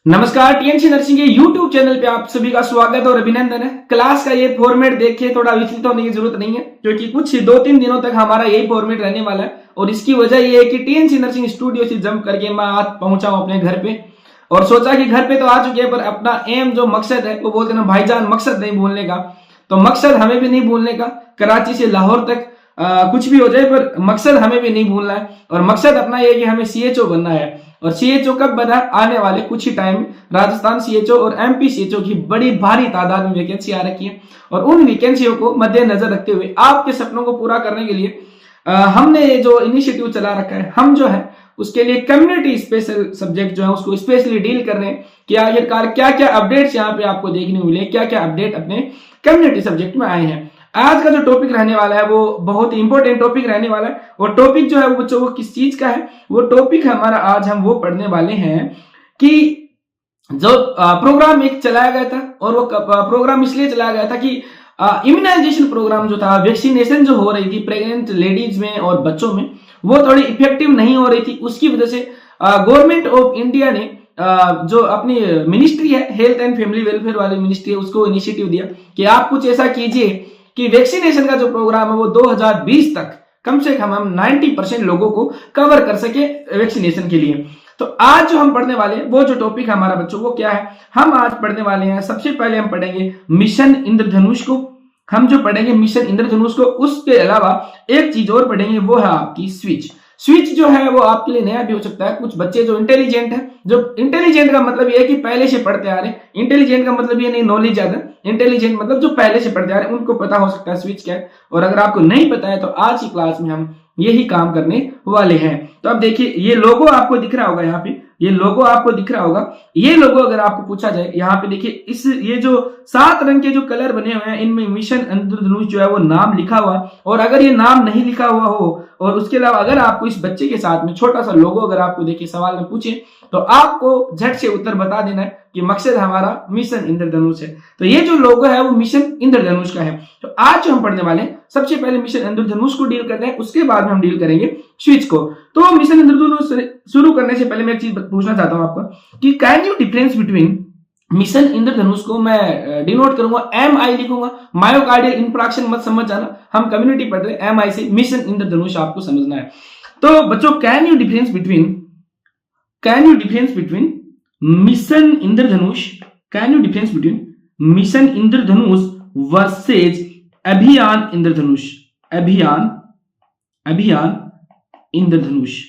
नमस्कार, TNC nursing के YouTube channel पे आप सभी का स्वागत और अभिनंदन है। क्लास का ये फॉर्मेट देखिए, थोड़ा विचलित होने की जरूरत नहीं है क्योंकि कुछ 2-3 दिनों तक हमारा यही फॉर्मेट रहने वाला है। और इसकी वजह ये है कि टीएनसी नर्सिंग स्टूडियो से जंप करके मैं आज पहुंचा हूं अपने घर पे और सोचा कि घर पे तो आ चुके हैं, पर अपना एम जो मकसद है वो बोलते ना भाईजान, मकसद नहीं भूलने का। तो मकसद हमें भी नहीं भूलने का, कराची से लाहौर तक कुछ भी हो जाए पर मकसद हमें भी नहीं भूलना है। और मकसद अपना ये है कि हमें सीएचओ बनना है। और सीएचओ कब बना? आने वाले कुछ ही टाइम में राजस्थान सीएचओ और एमपी सीएचओ की बड़ी भारी तादाद में वैकेंसी आ रखी है। और उन वैकेंसियों को मद्देनजर रखते हुए आपके सपनों को पूरा करने के लिए हमने जो इनिशिएटिव चला रखा है, हम जो है उसके लिए कम्युनिटी स्पेशल सब्जेक्ट जो है उसको स्पेशली डील कर रहे हैं कि आखिरकार क्या क्या अपडेट्स यहाँ पे आपको देखने को मिले, क्या क्या अपडेट अपने कम्युनिटी सब्जेक्ट में आए हैं। आज का जो टॉपिक रहने वाला है वो बहुत ही इंपॉर्टेंट टॉपिक रहने वाला है। और टॉपिक जो है वो बच्चों वो किस चीज का है, वो टॉपिक हमारा आज हम वो पढ़ने वाले हैं कि जो प्रोग्राम एक चलाया गया था, और वो प्रोग्राम इसलिए चलाया गया था कि इम्यूनाइजेशन प्रोग्राम जो था, वैक्सीनेशन जो हो रही थी प्रेग्नेंट लेडीज में और बच्चों में, वो थोड़ी इफेक्टिव नहीं हो रही थी। उसकी वजह से गवर्नमेंट ऑफ इंडिया ने जो अपनी मिनिस्ट्री है, हेल्थ एंड फैमिली वेलफेयर वाली मिनिस्ट्री है, उसको इनिशिएटिव दिया कि आप कुछ ऐसा कीजिए कि वैक्सीनेशन का जो प्रोग्राम है वो 2020 तक कम से कम हम 90% लोगों को कवर कर सके वैक्सीनेशन के लिए। तो आज जो हम पढ़ने वाले हैं वो जो टॉपिक हमारा बच्चों वो क्या है, हम आज पढ़ने वाले हैं, सबसे पहले हम पढ़ेंगे मिशन इंद्रधनुष को। हम जो पढ़ेंगे मिशन इंद्रधनुष को, उसके अलावा एक चीज और पढ़ेंगे, वो है आपकी स्विच। स्विच जो है वो आपके लिए नया भी हो सकता है। कुछ बच्चे जो इंटेलिजेंट है, जो इंटेलिजेंट का मतलब ये है कि पहले से पढ़ते आ रहे, इंटेलिजेंट का मतलब ये नहीं नॉलेज ज्यादा, इंटेलिजेंट मतलब जो पहले से पढ़ते आ रहे उनको पता हो सकता है स्विच क्या है। और अगर आपको नहीं पता है तो आज की क्लास में हम यही काम करने वाले हैं। तो अब देखिए, ये लोगो आपको दिख रहा होगा, यहाँ पे ये लोगो आपको दिख रहा होगा। ये लोगो अगर आपको पूछा जाए, यहाँ पे देखिए इस ये जो 7 रंग के जो कलर बने हुए हैं, इनमें मिशन इंद्रधनुष जो है वो नाम लिखा हुआ है। और अगर ये नाम नहीं लिखा हुआ हो और उसके अलावा अगर आपको इस बच्चे के साथ में छोटा सा लोगो अगर आपको देखिए सवाल में पूछे तो आपको झट से उत्तर बता देना है कि मकसद हमारा मिशन इंद्रधनुष है। तो ये जो लोगो है वो मिशन इंद्रधनुष का है। तो आज जो हम पढ़ने वाले हैं, सबसे पहले मिशन इंद्रधनुष को डील करते हैं, उसके बाद में हम डील करेंगे स्विच को। तो मिशन इंद्रधनुष शुरू करने से पहले मैं एक चीज पूछना चाहता हूं आपको कि can you difference between mission Indradhanush को मैं डिनोट करूंगा, एम आई लिखूंगा, मायोकार्डियल इंफ्राक्शन मत समझ जाना, हम कम्युनिटी पढ़ रहे हैं, एम आई से मिशन इंद्रधनुष आपको समझना है। तो बच्चों can you difference between mission Indradhanush, can you difference between mission Indradhanush versus अभियान इंद्रधनुष, अभियान इंद्रधनुष।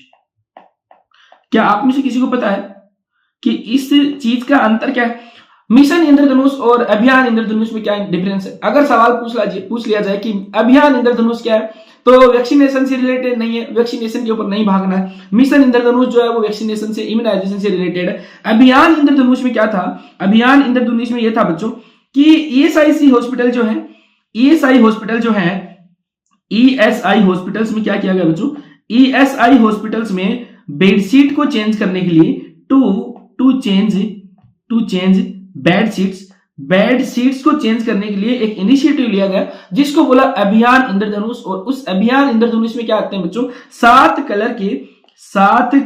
क्या आप में से किसी को पता है कि इस चीज का अंतर क्या है? मिशन इंद्रधनुष और अभियान इंद्रधनुष में क्या डिफरेंस है? अगर सवाल पूछ लिया जाए कि अभियान इंद्रधनुष क्या है, तो वैक्सीनेशन से रिलेटेड नहीं है, वैक्सीनेशन के ऊपर नहीं भागना है। मिशन इंद्रधनुष जो है वो वैक्सीनेशन से, इम्यूनाइजेशन से रिलेटेड है। अभियान इंद्रधनुष में क्या था? अभियान इंद्रधनुष में यह था बच्चों कि ईएसआई हॉस्पिटल जो है, ईएसआई हॉस्पिटल्स में क्या किया गया बच्चों? ईएसआई हॉस्पिटल्स में बेडशीट को चेंज करने के लिए टू चेंज बेडशीट्स को चेंज करने के लिए एक इनिशिएटिव लिया गया जिसको बोला अभियान इंद्रधनुष। और उस अभियान इंद्रधनुष में क्या आते हैं बच्चों? 7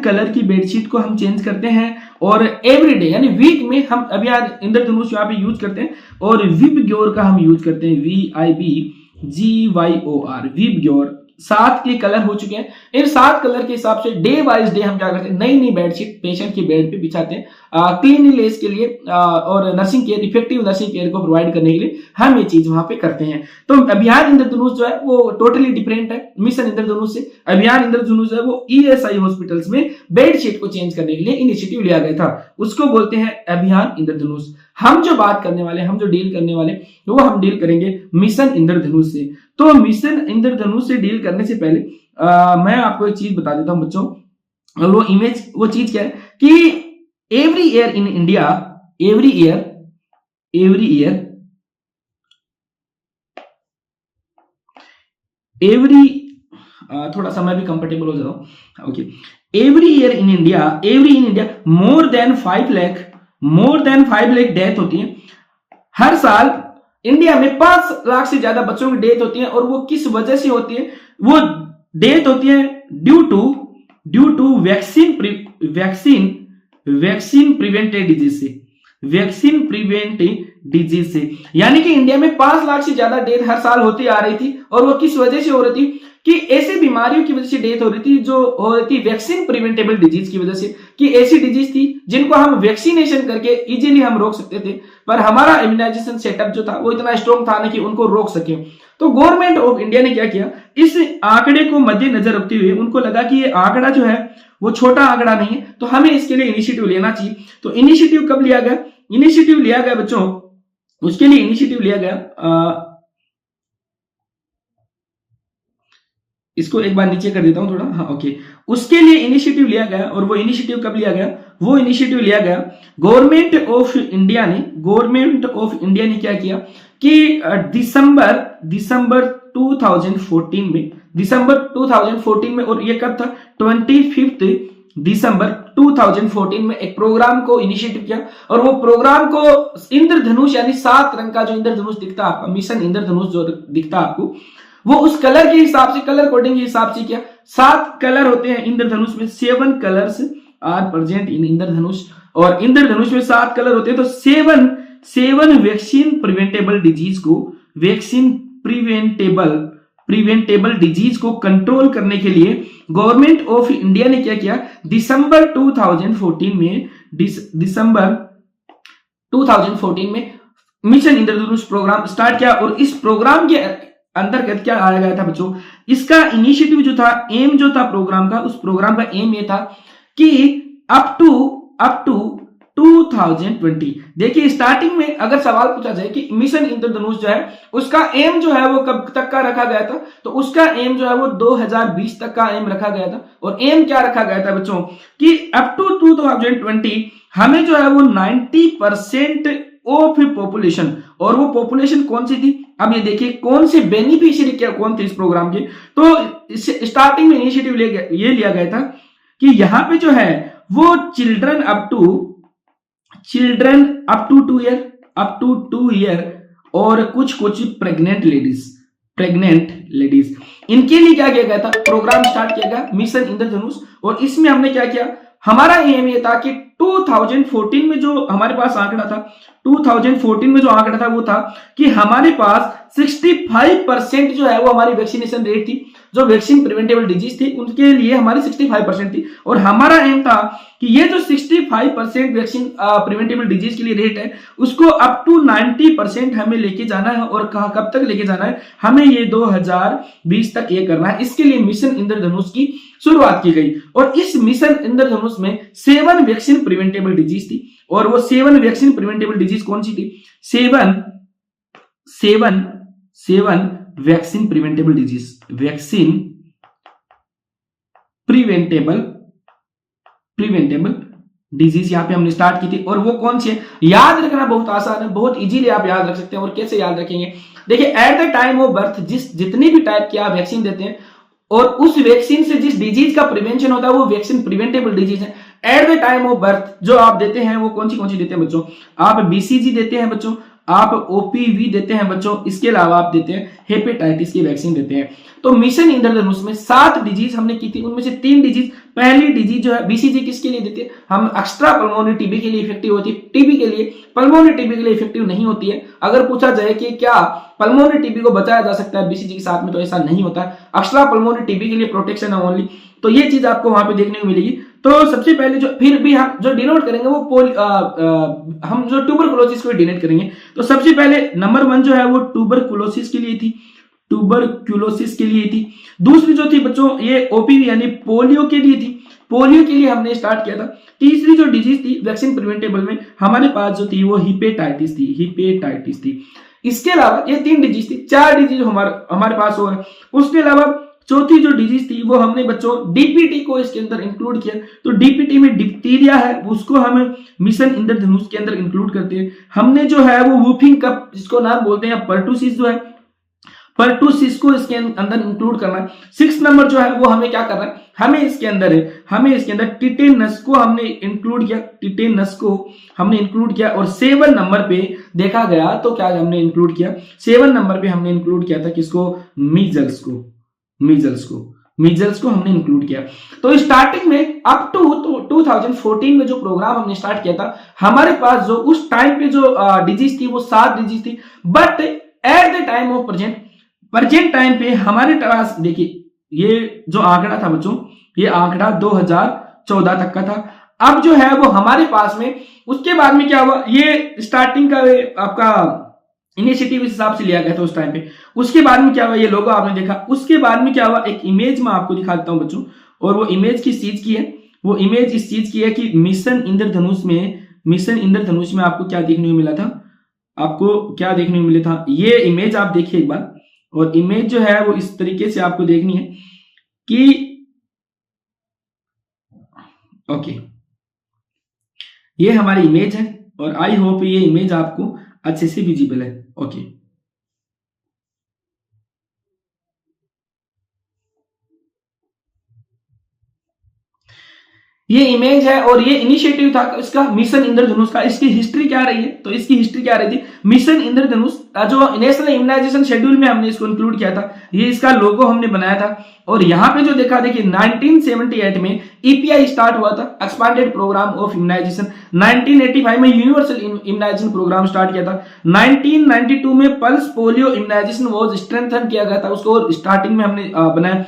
कलर की बेडशीट को हम चेंज करते हैं और एवरीडे यानी वीक में हम अभियान इंद्रधनुष यहाँ पे यूज करते हैं। और विबग्योर का हम यूज करते हैं, VIBGYOR, विबग्योर। 7 के कलर हो चुके हैं। इन 7 कलर के हिसाब से डे वाइज डे हम क्या करते हैं, नई नई बेडशीट पेशेंट की बेड पे बिछाते हैं क्लीनलीनेस के लिए और nursing care, effective nursing care को प्रोवाइड करने के लिए हम ये चीज वहां पे करते हैं। तो अभियान इंद्रधनुष जो है वो टोटली डिफरेंट है मिशन इंद्रधनुष से। अभियान इंद्रधनुष जो है वो ईएसआई हॉस्पिटल्स में बेडशीट को चेंज करने के लिए इनिशिएटिव लिया गया था, उसको बोलते हैं अभियान इंद्रधनुष। हम जो बात करने वाले, हम जो डील करने वाले, वो हम डील करेंगे मिशन इंद्रधनुष से। तो मिशन इंद्रधनुष से डील करने से पहले मैं आपको एक चीज बता देता हूं बच्चों, वो चीज क्या है कि एवरी ईयर इन इंडिया, थोड़ा सा मैं भी कंफर्टेबल हो जाता हूं। Okay, every in India more than 5 lakh death होती है हर साल। इंडिया में 5 लाख से ज्यादा बच्चों की डेथ होती है। और वो किस वजह से होती है? वो डेथ होती है due to vaccine vaccine prevented disease से, वैक्सीन प्रिवेंटेड डिजीज से। यानी कि इंडिया में 5 लाख से ज्यादा डेथ हर साल होती आ रही थी, और वो किस वजह से हो रही थी कि ऐसी बीमारियों की वजह से डेथ हो रही थी जो हो रही थी वैक्सीन प्रिवेंटेबल डिजीज की वजह से, कि ऐसी डिजीज थी जिनको हम वैक्सीनेशन करके इजीली हम रोक सकते थे, पर हमारा इम्यूनाइजेशन सेटअप जो था वो इतना स्ट्रॉन्ग था ना कि उनको रोक सके। तो गवर्नमेंट ऑफ इंडिया ने क्या किया, इस आंकड़े को मद्देनजर रखते हुए उनको लगा कि ये आंकड़ा जो है वो छोटा आंकड़ा नहीं है, तो हमें इसके लिए इनिशिएटिव लेना चाहिए। तो इनिशिएटिव कब लिया गया, इनिशिएटिव लिया गया बच्चों, उसके लिए इनिशिएटिव लिया गया, इसको एक बार नीचे कर देता हूं थोड़ा, हाँ ओके। उसके लिए इनिशिएटिव लिया गया, और वो इनिशिएटिव कब लिया गया, वो इनिशिएटिव लिया गया गवर्नमेंट ऑफ इंडिया ने, गवर्नमेंट ऑफ इंडिया ने क्या किया कि दिसंबर 2014 में, दिसंबर 2014 में, और ये कब था 25 दिसंबर 2014 में एक प्रोग्राम को इनिशिएटिव किया, और वो प्रोग्राम को इंद्रधनुष यानी 7 रंग का जो इंद्रधनुष दिखता है आपका, मिशन इंद्रधनुष जो दिखता है आपको, वो उस कलर के हिसाब से, कलर कोडिंग के हिसाब से क्या 7 कलर होते हैं इंद्रधनुष में, 7 कलर्स आर प्रेजेंट इन इंद्रधनुष, और इंद्रधनुष में 7 कलर होते हैं। तो 7 वैक्सीन प्रिवेंटेबल डिजीज को, वैक्सीन प्रिवेंटेबल डिजीज को कंट्रोल करने के लिए गवर्नमेंट ऑफ इंडिया ने क्या किया, दिसंबर 2014 में, दिसंबर 2014 में मिशन इंद्रधनुष प्रोग्राम स्टार्ट किया। और इस प्रोग्राम के अंतर्गत क्या आया गया था बच्चों, इसका इनिशिएटिव जो था, एम जो था प्रोग्राम का, उस प्रोग्राम का एम ये था कि अप टू 2020, देखिए स्टार्टिंग में अगर सवाल पूछा जाए कि मिशन इंद्रधनुष जो है उसका एम जो है वो कब तक का रखा गया था, तो उसका एम जो है वो 2020 तक का एम रखा गया था। और एम क्या रखा गया था बच्चों कि अप टू 2020 हमें जो है वो 90% ऑफ पॉपुलेशन, और वो पॉपुलेशन कौन सी थी, अब ये देखिए कौन से बेनिफिशियरी क्या कौन थे इस प्रोग्राम के। तो स्टार्टिंग में इनिशिएटिव ये लिया गया था कि यहां पे जो है वो चिल्ड्रन अप टू 2 ईयर और कुछ प्रेग्नेंट लेडीज, इनके लिए क्या किया गया था, प्रोग्राम स्टार्ट किया गया मिशन इंद्रधनुष। और इसमें हमने क्या किया, हमारा एम ये था कि 2014 में जो हमारे पास आंकड़ा था, 2014 में जो आंकड़ा था वो था कि हमारे पास 65% जो है वो हमारी वैक्सीनेशन रेट थी, जो वैक्सीन प्रिवेंटेबल डिजीज थी उनके लिए हमारी 65% थी। और हमारा एम था कि ये जो 65% वैक्सीन प्रिवेंटेबल डिजीज के लिए रेट है उसको अप टू 90% हमें लेके जाना है। और कब तक लेके जाना है, हमें ये 2020 तक ये करना है। इसके लिए मिशन इंद्रधनुष की शुरुआत की गई। और इस मिशन इंद्रधनुष में 7 वैक्सीन प्रिवेंटेबल डिजीज थी, और वो 7 वैक्सीन प्रिवेंटेबल डिजीज कौन सी थी, 7 vaccine preventable disease, vaccine preventable disease यहां पे हमने स्टार्ट की थी। और वो कौन सी है, याद रखना बहुत आसान है, बहुत इजीली आप याद रख सकते हैं। और कैसे याद रखेंगे, देखिए at the time of birth जितनी भी टाइप की आप वैक्सीन देते हैं और उस वैक्सीन से जिस डिजीज का प्रिवेंशन होता है वो वैक्सीन प्रिवेंटेबल डिजीज है। At the time of birth जो आप देते हैं वो कौन सी देते हैं बच्चों, आप बीसीजी देते हैं बच्चों, आप ओपीवी देते हैं बच्चों, इसके अलावा आप देते हैं हेपेटाइटिस की वैक्सीन देते हैं। तो मिशन इंद्रधनुष में 7 डिजीज हमने की थी, उनमें से 3 डिजीज, पहली डिजीज जो है बीसीजी किसके लिए देते हैं, हम एक्स्ट्रा पल्मोनरी टीबी के लिए इफेक्टिव होती है, टीबी के लिए, पल्मोनरी टीबी के लिए इफेक्टिव नहीं होती है। अगर पूछा जाए कि क्या पल्मोनरी टीबी को बचाया जा सकता है बीसीजी के साथ में, तो ऐसा नहीं होता है, एक्स्ट्रा पल्मोनरी टीबी के लिए प्रोटेक्शन है ओनली। तो ये चीज आपको वहां पे देखने को मिलेगी। तो सबसे पहले जो फिर भी हम जो डिनोट करेंगे वो हम जो ट्यूबरकुलोसिस को डिनोट करेंगे। तो सबसे पहले नंबर 1 जो है वो ट्यूबरकुलोसिस के लिए थी, दूसरी जो थी बच्चों ये ओपीवी यानी पोलियो के लिए थी, पोलियो के लिए हमने स्टार्ट किया था। तीसरी जो डिजीज थी वैक्सीन प्रिवेंटेबल में हमारे पास जो थी वो हेपेटाइटिस थी। इसके अलावा ये 3 डिजीज थी, 4 डिजीज हमारे पास हो रहा। उसके अलावा चौथी जो डिजीज थी वो हमने बच्चों डीपीटी को इसके अंदर इंक्लूड किया। तो डीपीटी में डिप्थीरिया है, उसको हम मिशन इंद्रधनुष के अंदर इंक्लूड करते हैं। हमने जो है वो वूफिंग कप जिसको नाम बोलते हैं, पर्टुसिस जो है, पर्टुसिस को इसके अंदर इंक्लूड करना है। 6 नंबर जो है वो हमें क्या करना है, हमें इसके अंदर टिटेनस को हमने इंक्लूड किया, और 7 नंबर पे देखा गया तो क्या हमने इंक्लूड किया, 7 नंबर पे हमने इंक्लूड किया था किसको, मीजल्स को हमने इंक्लूड किया। तो स्टार्टिंग में अप टू 2014 में जो प्रोग्राम हमने स्टार्ट किया था, हमारे पास जो उस टाइम पे जो डिजीज थी वो 7 डिजीज थी। But at the time of present time पे हमारे पास देखिए ये जो आंकड़ा था बच्चों, ये आंकड़ा 2014 तक का था। अब जो है वो हमारे पास में, उसके बाद में क्या हुआ, ये स्टार्टिंग का आपका इनिशिएटिव इस हिसाब से लिया गया था उस टाइम पे। उसके बाद में क्या हुआ, ये लोगो आपने देखा। उसके बाद में क्या हुआ, एक इमेज मैं आपको दिखा देता हूं बच्चों, और वो इमेज किस चीज की है, वो इमेज इस चीज की है कि मिशन इंद्रधनुष में आपको क्या देखने को मिला था, आपको क्या देखने को मिला था, ये इमेज आप देखिए एक बार। और इमेज जो है वो इस तरीके से आपको देखनी है कि ओके, ये हमारी इमेज है, और आई होप ये इमेज आपको अच्छे से विजिबल है। ओके, ये इमेज है और ये इनिशिएटिव था इसका मिशन इंद्रधनुष का। इसकी हिस्ट्री क्या रही है, तो इसकी हिस्ट्री क्या रही थी, मिशन इंद्रधनुष जो नेशनल इम्यूनाइजेशन शेड्यूल में हमने इसको इंक्लूड किया था, ये इसका लोगो हमने बनाया था। और यहाँ पे जो देखा, देखिए 1978 में ईपीआई स्टार्ट हुआ था, एक्सपांडेड प्रोग्राम ऑफ इम्यूनाइजेशन। 1985 में यूनिवर्सल इम्यूनाइजेशन प्रोग्राम स्टार्ट किया था। 1992 में pulse polio immunization was strengthen किया गया था उसको, और स्टार्टिंग में हमने बनाया।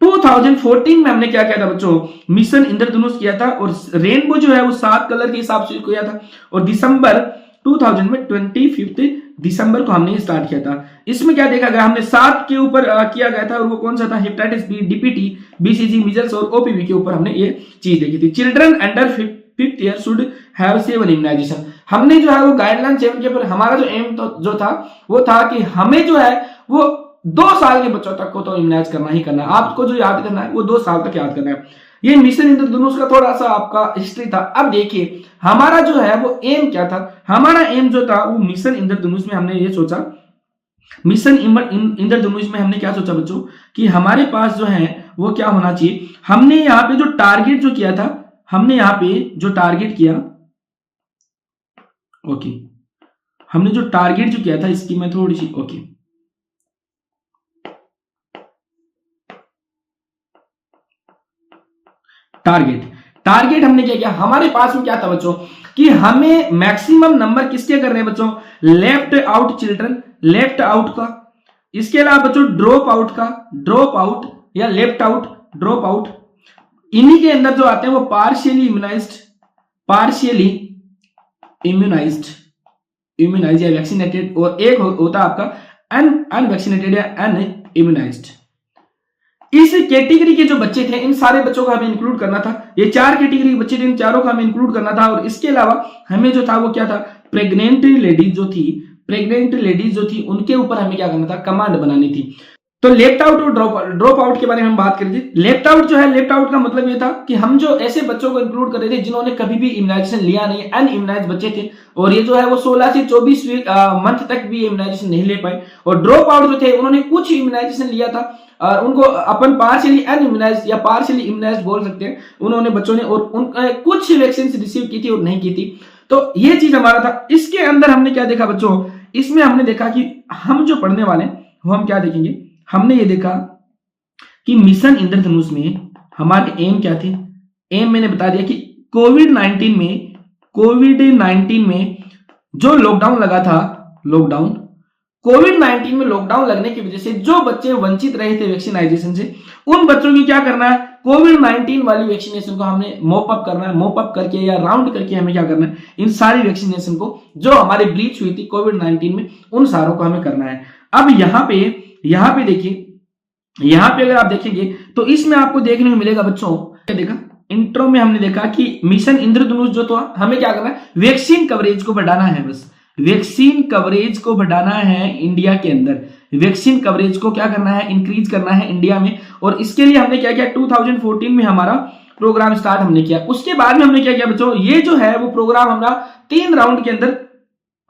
2014 में हमने क्या किया था बच्चों, मिशन इंद्रधनुष किया था, और रेनबो जो है वो 7 कलर के हिसाब से किया था। और दिसंबर 2000 में 25 दिसंबर को हमने स्टार्ट किया था। इसमें क्या देखा गया, हमने 7 के ऊपर किया गया था, और वो कौन सा था, hepatitis B, DPT, BCG, measles और ओपीवी के ऊपर हमने ये चीज देखी थी। Children under 5th year should have 7 immunization. हमने जो है वो गाइडलाइन 7 के ऊपर हमारा जो एम जो था वो था कि हमें जो है वो 2 साल के बच्चों तक को तो इम्यूनाइज करना ही करना है। आपको जो याद करना है वो 2 साल तक याद करना है। ये मिशन इंद्रधनुष का थोड़ा सा आपका हिस्ट्री था। अब देखिए हमारा जो है वो एम क्या था, हमारा एम जो था वो मिशन इंद्रधनुष में हमने ये सोचा, मिशन इंद्रधनुष में हमने क्या सोचा बच्चों, कि हमारे पास जो है वो क्या होना चाहिए। हमने यहाँ पे जो टारगेट जो किया था, हमने यहाँ पे जो टारगेट किया, ओके, हमने जो टारगेट जो किया था इसकी मैं थोड़ी सी ओके, टारगेट हमने क्या किया, हमारे पास में क्या था बच्चों कि हमें मैक्सिमम नंबर किसके करने हैं बच्चों, left out children, left out का, इसके अलावा बच्चों ड्रॉप आउट का, ड्रॉप आउट या लेफ्ट आउट, ड्रॉप आउट, इन्हीं के अंदर जो आते हैं वो पार्शियली इम्यूनाइज्ड या वैक्सीनेटेड, और एक होता है आपका अनवैक्सीनेटेड या अनइम्यूनाइज्ड। इस कैटेगरी के जो बच्चे थे इन सारे बच्चों को हमें इंक्लूड करना था। ये 4 कैटेगरी के बच्चे थे, इन चारों का हमें इंक्लूड करना था। और इसके अलावा हमें जो था वो क्या था, प्रेग्नेंट लेडीज जो थी उनके ऊपर हमें क्या करना था, कमांड बनानी थी। तो लेफ्ट आउट और ड्रॉप आउट के बारे में हम बात कर रहे थे। लेफ्ट आउट जो है, लेफ्ट आउट का मतलब ये था कि हम जो ऐसे बच्चों को इंक्लूड कर रहे थे जिन्होंने कभी भी इम्यूनाइजेशन लिया नहीं, अनइम्यूनाइज बच्चे थे, और ये जो है वो 16 से 24 मंथ तक भी इम्यूनाइजेशन नहीं ले पाए। और ड्रॉप आउट जो थे उन्होंने कुछ इम्यूनाइजेशन लिया था, और उनको अपन पार्शियली अनइम्यूनाइज या पार्शियली इम्यूनाइज बोल सकते हैं उन्होंने बच्चों ने, और उनका कुछ वैक्सीन रिसीव की थी और नहीं की थी। तो ये चीज हमारा था। इसके अंदर हमने क्या देखा बच्चों, इसमें हमने देखा कि हम जो पढ़ने वाले वो हम क्या देखेंगे, हमने ये देखा कि मिशन इंद्रधनुष में हमारे एम क्या थे। एम मैंने बता दिया कि कोविड-19 में जो लॉकडाउन लगा था, कोविड-19 में लॉकडाउन लगने की वजह से जो बच्चे वंचित रहे थे वैक्सीनाइजेशन से, उन बच्चों की क्या करना है, कोविड-19 वाली वैक्सीनेशन को हमने मोप अप करना है। मोप अप करके या राउंड करके हमें क्या करना है, इन सारी वैक्सीनेशन को जो हमारे ब्रीच हुई थी कोविड-19 में उन सारों को हमें करना है। अब यहाँ पे देखिए, यहाँ पे अगर आप देखेंगे तो इसमें आपको देखने को मिलेगा बच्चों, क्या देखा इंट्रो में हमने देखा कि मिशन इंद्रधनुष जो तो हमें क्या करना है, वैक्सीन कवरेज को बढ़ाना है। बस वैक्सीन कवरेज को बढ़ाना है इंडिया के अंदर, वैक्सीन कवरेज को क्या करना है, इंक्रीज करना है इंडिया में। और इसके लिए हमने क्या किया, 2014 में हमारा प्रोग्राम स्टार्ट हमने किया। उसके बाद में हमने क्या किया बच्चों, ये जो है वो प्रोग्राम हमारा 3 राउंड के अंदर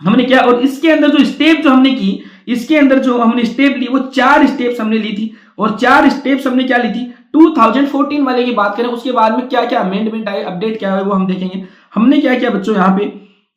हमने किया। और इसके अंदर जो स्टेप जो हमने की, इसके अंदर जो हमने स्टेप ली वो 4 स्टेप्स हमने ली थी। और 4 स्टेप्स हमने क्या ली थी, 2014 वाले की बात करें, उसके बाद में क्या क्या अमेंडमेंट आए, अपडेट क्या है वो हम देखेंगे। हमने क्या किया बच्चों, यहाँ पे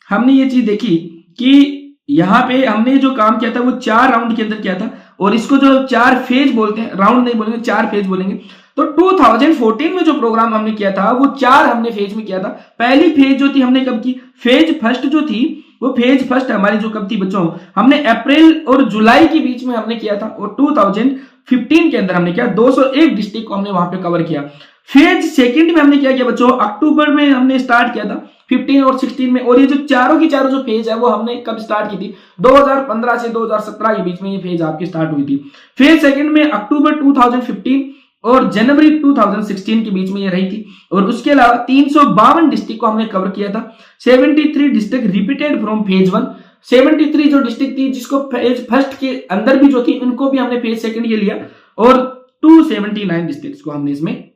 हमने ये चीज देखी कि यहाँ पे हमने जो काम किया था वो 4 राउंड के अंदर किया था। और इसको जो 4 फेज बोलते हैं, राउंड नहीं बोलेंगे, 4 फेज बोलेंगे। तो 2014 में जो प्रोग्राम हमने किया था वो 4 हमने फेज में किया था। पहली फेज जो थी हमने कब की, फेज फर्स्ट जो थी वो फेज फर्स्ट हमारी जो कब थी बच्चों, हमने अप्रैल और जुलाई के बीच में हमने किया था, और 2015 के अंदर हमने किया 201 डिस्ट्रिक्ट को हमने वहां पे कवर किया। फेज सेकंड में हमने क्या किया बच्चों, अक्टूबर में हमने स्टार्ट किया था 15 और 16 में, और ये जो चारों की चारों जो फेज है वो हमने कब स्टार्ट की थी, 2015 से 2017 के बीच में ये फेज आपकी स्टार्ट हुई थी। फेज सेकंड में अक्टूबर 2015 और जनवरी 2016 के बीच में ये रही थी, और उसके अलावा 352 डिस्ट्रिक्ट को हमने कवर किया था। 73 डिस्ट्रिक्ट रिपीटेड फ्रॉम फेज 1, 73 जो डिस्ट्रिक्ट थी जिसको फेज फर्स्ट के अंदर भी जो थी उनको भी हमने फेज सेकंड के लिया, और 279 डिस्ट्रिक्ट्स को हमने इसमें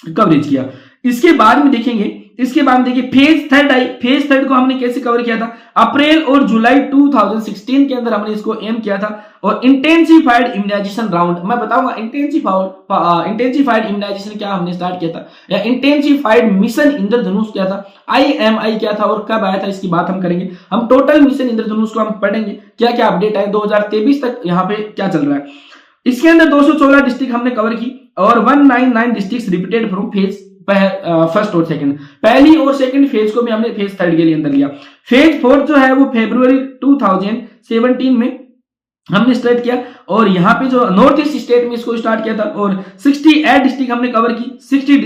कवरेज किया। इसके बाद में देखेंगे, इसके बाद देखिए फेज थर्ड आई। फेज थर्ड को हमने कैसे कवर किया था, अप्रैल और जुलाई 2016 के अंदर हमने इसको एम किया था, और इंटेंसिफाइड इम्यूनाइजेशन राउंड, मैं बताऊंगा इंटेंसिफाइड इम्यूनाइजेशन क्या हमने स्टार्ट किया था, या इंटेंसिफाइड मिशन इंद्रधनुष क्या था, IMI क्या था और कब आया था, इसकी बात हम करेंगे। हम टोटल मिशन इंद्रधनुष को हम पढ़ेंगे, क्या क्या अपडेट है 2023 तक यहाँ पे क्या चल रहा है। इसके अंदर 216 डिस्ट्रिक्ट हमने कवर की, और 199 district repeated from phase first और सेकंड, पहली और सेकंड फेज को भी हमने फेज थर्ड के लिए अंदर लिया। फेज फोर्थ जो है वो फरवरी 2017 में हमने स्टार्ट किया, और यहाँ पे जो नॉर्थ ईस्ट स्टेट में इसको स्टार्ट किया था, और 68 डिस्ट्रिक्ट हमने कवर की, 60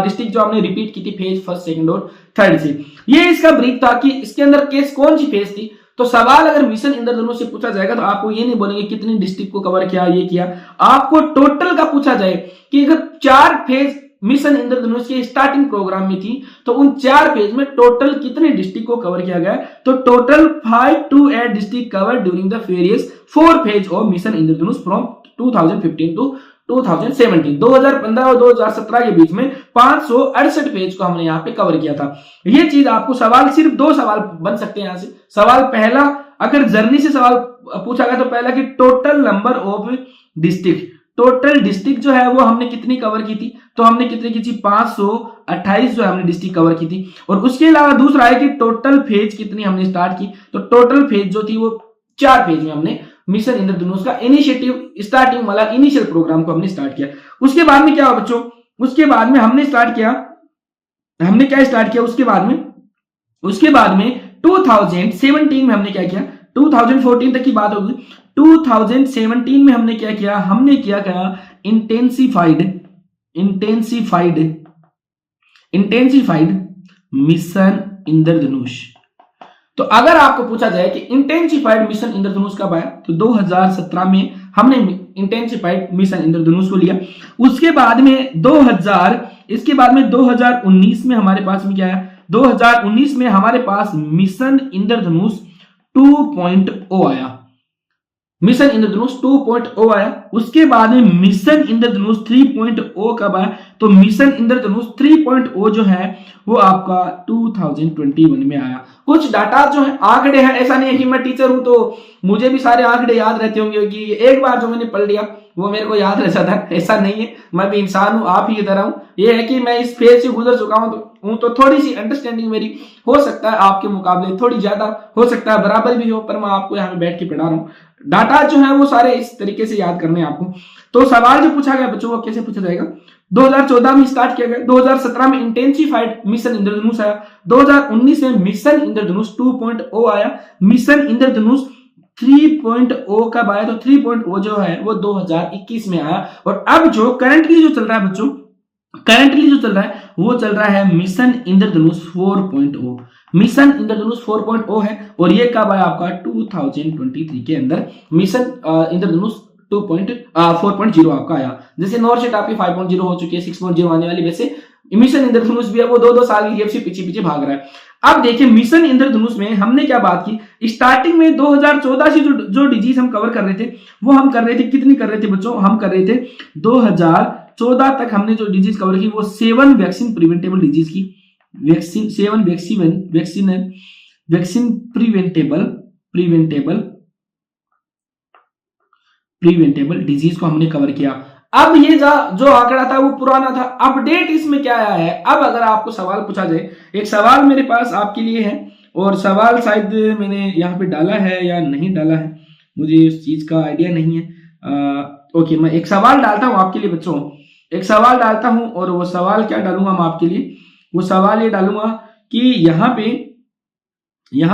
डिस्ट्रिक्ट जो हमने रिपीट की थी फेज फर्स्ट सेकंड और थर्ड से। ये इसका ब्रीफ था कि इसके अंदर केस कौन सी फेज थी। तो सवाल अगर मिशन इंद्रधनुष से पूछा जाएगा तो आपको ये नहीं बोलेंगे कितनी डिस्ट्रिक्ट को कवर किया, ये किया, आपको टोटल का पूछा जाए कि अगर 4 फेज मिशन इंद्रधनुष के स्टार्टिंग प्रोग्राम में थी तो उन 4 फेज में टोटल कितने डिस्ट्रिक्ट को कवर किया गया, तो total 5 to 8 district cover during the various 4 phase of mission Indradhanush from 2015 to 2017। 2015 और 2017 के बीच में 568 पेज को हमने यहाँ पे कवर किया था। ये चीज आपको सवाल, सिर्फ 2 सवाल बन सकते हैं यहाँ से। सवाल पहला, अगर जर्नी से सवाल पूछा गया तो पहला कि total number of district, total district जो है वो हमने कितनी कवर की थी, तो हमने कितनी की थी 528 जो हमने डिस्ट्रिक्ट कवर की थी। और उसके अलावा दूसरा है कि टोटल फेज कितनी हमने स्टार्ट की, तो टोटल फेज जो थी वो 4 फेज में हमने मिशन इंद्रधनुष का इनिशिएटिव स्टार्टिंग वाला इनिशियल प्रोग्राम को हमने स्टार्ट किया। उसके बाद में क्या हुआ बच्चों, उसके बाद में हमने स्टार्ट किया, हमने क्या स्टार्ट किया उसके बाद में 2017 में हमने क्या किया, 2014 तक की बात होगी, 2017 में हमने क्या किया, हमने क्या किया इंटेंसिफाइड मिशन इंद्रधनुष। तो अगर आपको पूछा जाए कि इंटेंसिफाइड मिशन इंद्रधनुष कब आया, तो 2017 में हमने इंटेंसिफाइड मिशन इंद्रधनुष को लिया। उसके बाद में 2019 में हमारे पास में क्या है, 2019 में हमारे पास मिशन इंद्रधनुष 2.0 आया, मिशन इंद्रधनुष 2.0 आया। उसके बाद में मिशन इंद्रधनुष 3.0 कब आया, तो मिशन इंद्रधनुष 3.0 जो है वो आपका 2021 में आया। कुछ डाटा जो है आंकड़े हैं, ऐसा नहीं है कि मैं टीचर हूं तो मुझे भी सारे आंकड़े याद रहते होंगे कि एक बार जो मैंने पढ़ लिया वो मेरे को याद रह जाता है, ऐसा नहीं है। मैं भी इंसान हूं, आप ही की तरह हूं। ये है कि मैं इस फेज से गुजर चुका हूं तो थोड़ी सी अंडरस्टैंडिंग मेरी हो सकता है आपके मुकाबले थोड़ी ज्यादा, हो सकता है बराबर भी हो, पर मैं आपको यहाँ पे बैठ के पढ़ा रहा हूँ। डाटा जो है वो सारे इस तरीके से याद करने हैं आपको। तो सवाल जो पूछा गया बच्चों वो कैसे पूछा जाएगा, 2014 में स्टार्ट किया गया, 2017 में इंटेंसिफाइड मिशन इंद्रधनुष आया, 2019 में मिशन इंद्रधनुष 2.0 आया, मिशन इंद्रधनुष 3.0 कब आया, तो 3.0 जो है वो 2021 में आया। और अब जो करंटली जो चल रहा है बच्चों, करंटली जो चल रहा है वो चल रहा है मिशन इंद्रधनुष 4.0। मिशन इंद्रधनुष 4.0 है, और ये कब आया आपका 2023 के अंदर मिशन इंद्रधनुष 4.0 आपका आया। जैसे नॉर्थ सेट आपकी 5.0 हो चुकी है, 6.0 आने वाली, वैसे मिशन इंद्रधनुष भी है वो 2-2 साल की गैप से पीछे भाग रहा है। अब देखिए मिशन इंद्रधनुष में हमने क्या बात की, स्टार्टिंग में 2014 से जो डिजीज हम कवर कर रहे थे वो हम कर रहे थे, कितनी कर रहे थे बच्चों, हम कर रहे थे 2014 तक हमने जो डिजीज कवर की वो 7 वैक्सीन प्रिवेंटेबल डिजीज की, वैक्सीन प्रिवेंटेबल डिजीज को हमने कवर किया। अब ये जो आंकड़ा था वो पुराना था, अपडेट इसमें क्या आया है। अब अगर आपको सवाल पूछा जाए, एक सवाल मेरे पास आपके लिए है, और सवाल शायद मैंने यहाँ पे डाला है या नहीं डाला है, मुझे इस चीज का आइडिया नहीं है। ओके, मैं एक सवाल डालता हूँ आपके लिए बच्चों एक सवाल डालता हूं और वो सवाल क्या डालूंगा मैं आपके लिए, वो सवाल ये डालूंगा कि यहाँ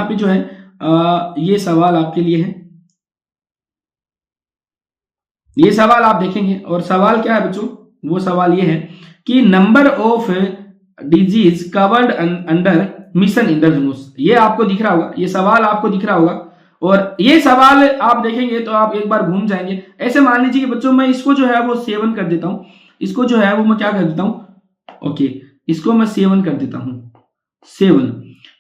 पे जो है ये सवाल आपके लिए है। ये सवाल आप देखेंगे और सवाल क्या है बच्चों, वो सवाल ये है कि number of disease covered under mission Indradhanush. ये आपको दिख रहा होगा, ये सवाल आपको दिख रहा होगा और ये सवाल आप देखेंगे तो आप एक बार घूम जाएंगे। ऐसे मान लीजिए कि बच्चों मैं इसको जो है वो सेवन कर देता हूं, इसको जो है वो मैं क्या कर देता हूं, ओके इसको मैं सेवन कर देता हूं, सेवन।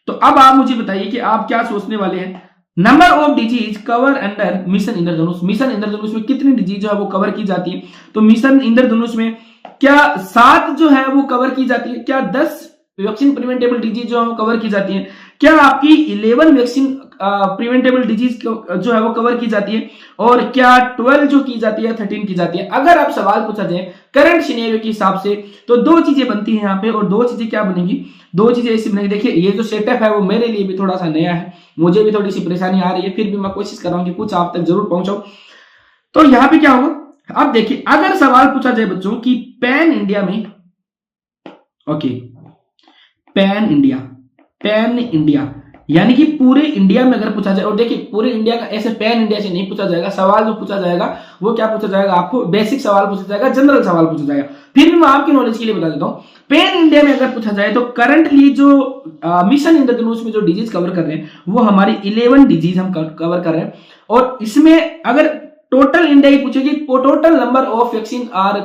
तो अब आप मुझे बताइए कि आप क्या सोचने वाले हैं। Number of disease cover under mission Indradhanush, mission Indradhanush में कितनी डिजीज जो है वो कवर की जाती है। तो मिशन इंद्रधनुष में क्या 7 जो है वो कवर की जाती है, क्या 10 वैक्सीन प्रिवेंटेबल डिजीज जो है वो कवर की जाती है, क्या आपकी 11 वैक्सीन प्रिवेंटेबल डिजीज जो है वो कवर की जाती है, और क्या 12 जो की जाती है 13 की जाती है। अगर आप सवाल पूछा जाए करंट सिनेरियो के हिसाब से तो दो चीजें बनती हैं यहाँ पे, और दो चीजें क्या बनेगी, दो चीजें ऐसी बनेगी। देखिए ये जो सेटअप है वो मेरे लिए भी थोड़ा सा नया है, मुझे भी थोड़ी सी परेशानी आ रही है, फिर भी मैं कोशिश कर रहा हूँ कि कुछ आप तक जरूर पहुंचाऊं। तो यहाँ पे क्या होगा, अब देखिए अगर सवाल पूछा जाए बच्चों कि पैन इंडिया में, ओके पैन इंडिया यानी कि पूरे इंडिया में अगर पूछा जाए, और देखिए पूरे इंडिया का ऐसे पैन इंडिया से नहीं पूछा जाएगा, सवाल जो पूछा जाएगा वो क्या पूछा जाएगा, आपको बेसिक सवाल पूछा जाएगा, जनरल सवाल पूछा जाएगा। फिर भी मैं आपकी नॉलेज के लिए बता देता हूं, पैन इंडिया में अगर पूछा जाए तो करंटली जो मिशन इंद्रधनुष में जो डिजीज कवर कर रहे हैं वो हमारी 11 डिजीज हम कवर कर रहे हैं। और इसमें अगर टोटल इंडिया ही पूछेगी, total number of vaccine are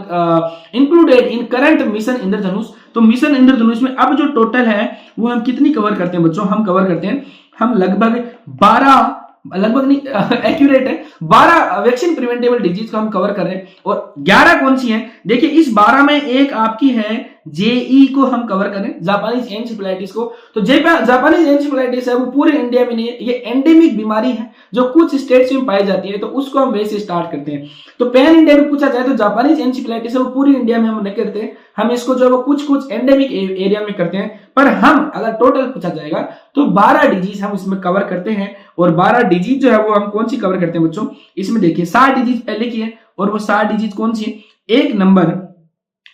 included in current mission Indradhanush, तो मिशन इंद्रधनुष में अब जो टोटल है वो हम कितनी कवर करते हैं बच्चों, हम कवर करते हैं, हम लगभग 12, लगभग नहीं एक्यूरेट है, 12 वैक्सीन प्रिवेंटेबल डिजीज को हम कवर कर रहे हैं। और 11 कौन सी है, देखिए इस 12 में एक आपकी है जेई को हम कवर करें, जापानीज एनसेफेलाइटिस को। तो जापानीज एनसेफेलाइटिस है वो पूरे इंडिया में नहीं है, ये एंडेमिक बीमारी है जो कुछ स्टेट्स में पाई जाती है, तो उसको हम वैसे स्टार्ट करते हैं। तो पैन इंडिया में पूछा जाए तो जापानीज एनसेफेलाइटिस है वो पूरी इंडिया में हम नहीं करते हैं, हम इसको जो है वो कुछ एंडेमिक एरिया में करते हैं। पर हम अगर टोटल पूछा जाएगा तो 12 डिजीज हम इसमें कवर करते हैं, और 12 डिजीज जो है वो हम कौन सी कवर करते हैं बच्चों, इसमें देखिए 7 डिजीज पहले की है, और वो 7 डिजीज कौन सी है,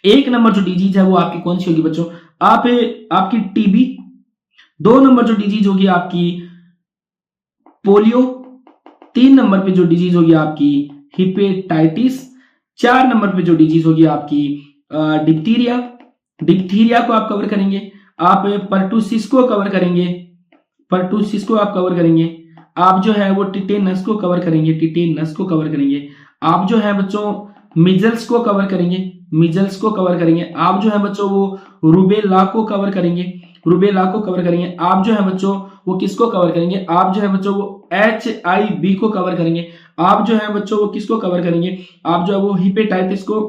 एक नंबर जो डिजीज है वो आपकी कौन सी होगी बच्चों, आपकी टीबी, 2 नंबर जो डिजीज होगी आपकी पोलियो, 3 नंबर पे जो डिजीज होगी आपकी हिपेटाइटिस, 4 नंबर पे जो डिजीज होगी आपकी डिप्थीरिया को आप कवर करेंगे, आप पर्टुसिस को कवर करेंगे, आप जो है वो टिटेनस को कवर करेंगे, आप जो है बच्चों मिजल्स को कवर करेंगे, आप जो है बच्चों वो रूबेला को कवर करेंगे, आप जो है बच्चों वो किसको कवर करेंगे, आप जो है बच्चों वो HIV को कवर करेंगे, आप जो है बच्चों वो किसको कवर करेंगे, आप जो है वो हिपेटाइटिस को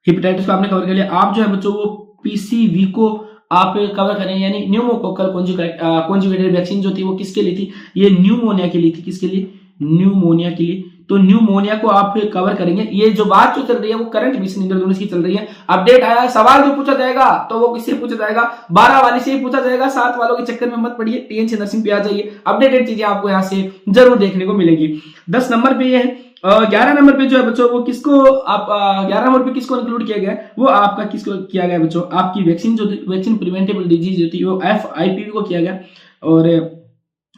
आपने कवर कर लिया, आप जो है बच्चों वो PCV को आप कवर करेंगे, यानी न्यूमोकोकल कॉन्जुगेटेड वैक्सीन जो थी वो किसके लिए थी, ये न्यूमोनिया के लिए थी, किसके लिए, न्यूमोनिया के लिए। तो न्यूमोनिया को आप कवर करेंगे। ये जो बात जो चल रही है वो करंट मिशन इंद्रधनुष की चल रही है, अपडेट आया है, सवाल जो पूछा जाएगा तो वो किससे पूछा जाएगा, 12 वाले से ही पूछा जाएगा, 7 वालों के चक्कर में मत पड़िए, टीएनसी नर्सिंग पे आ जाइए, अपडेटेड चीजें आपको यहाँ से जरूर देखने को मिलेगी। 10 नंबर पे ये है, 11 नंबर पे जो है बच्चों वो किसको आप 11 नंबर पे किसको इंक्लूड किया गया है, वो आपका किसको किया गया बच्चों, आपकी वैक्सीन प्रिवेंटेबल डिजीज जो थी वो FIPV को किया गया, और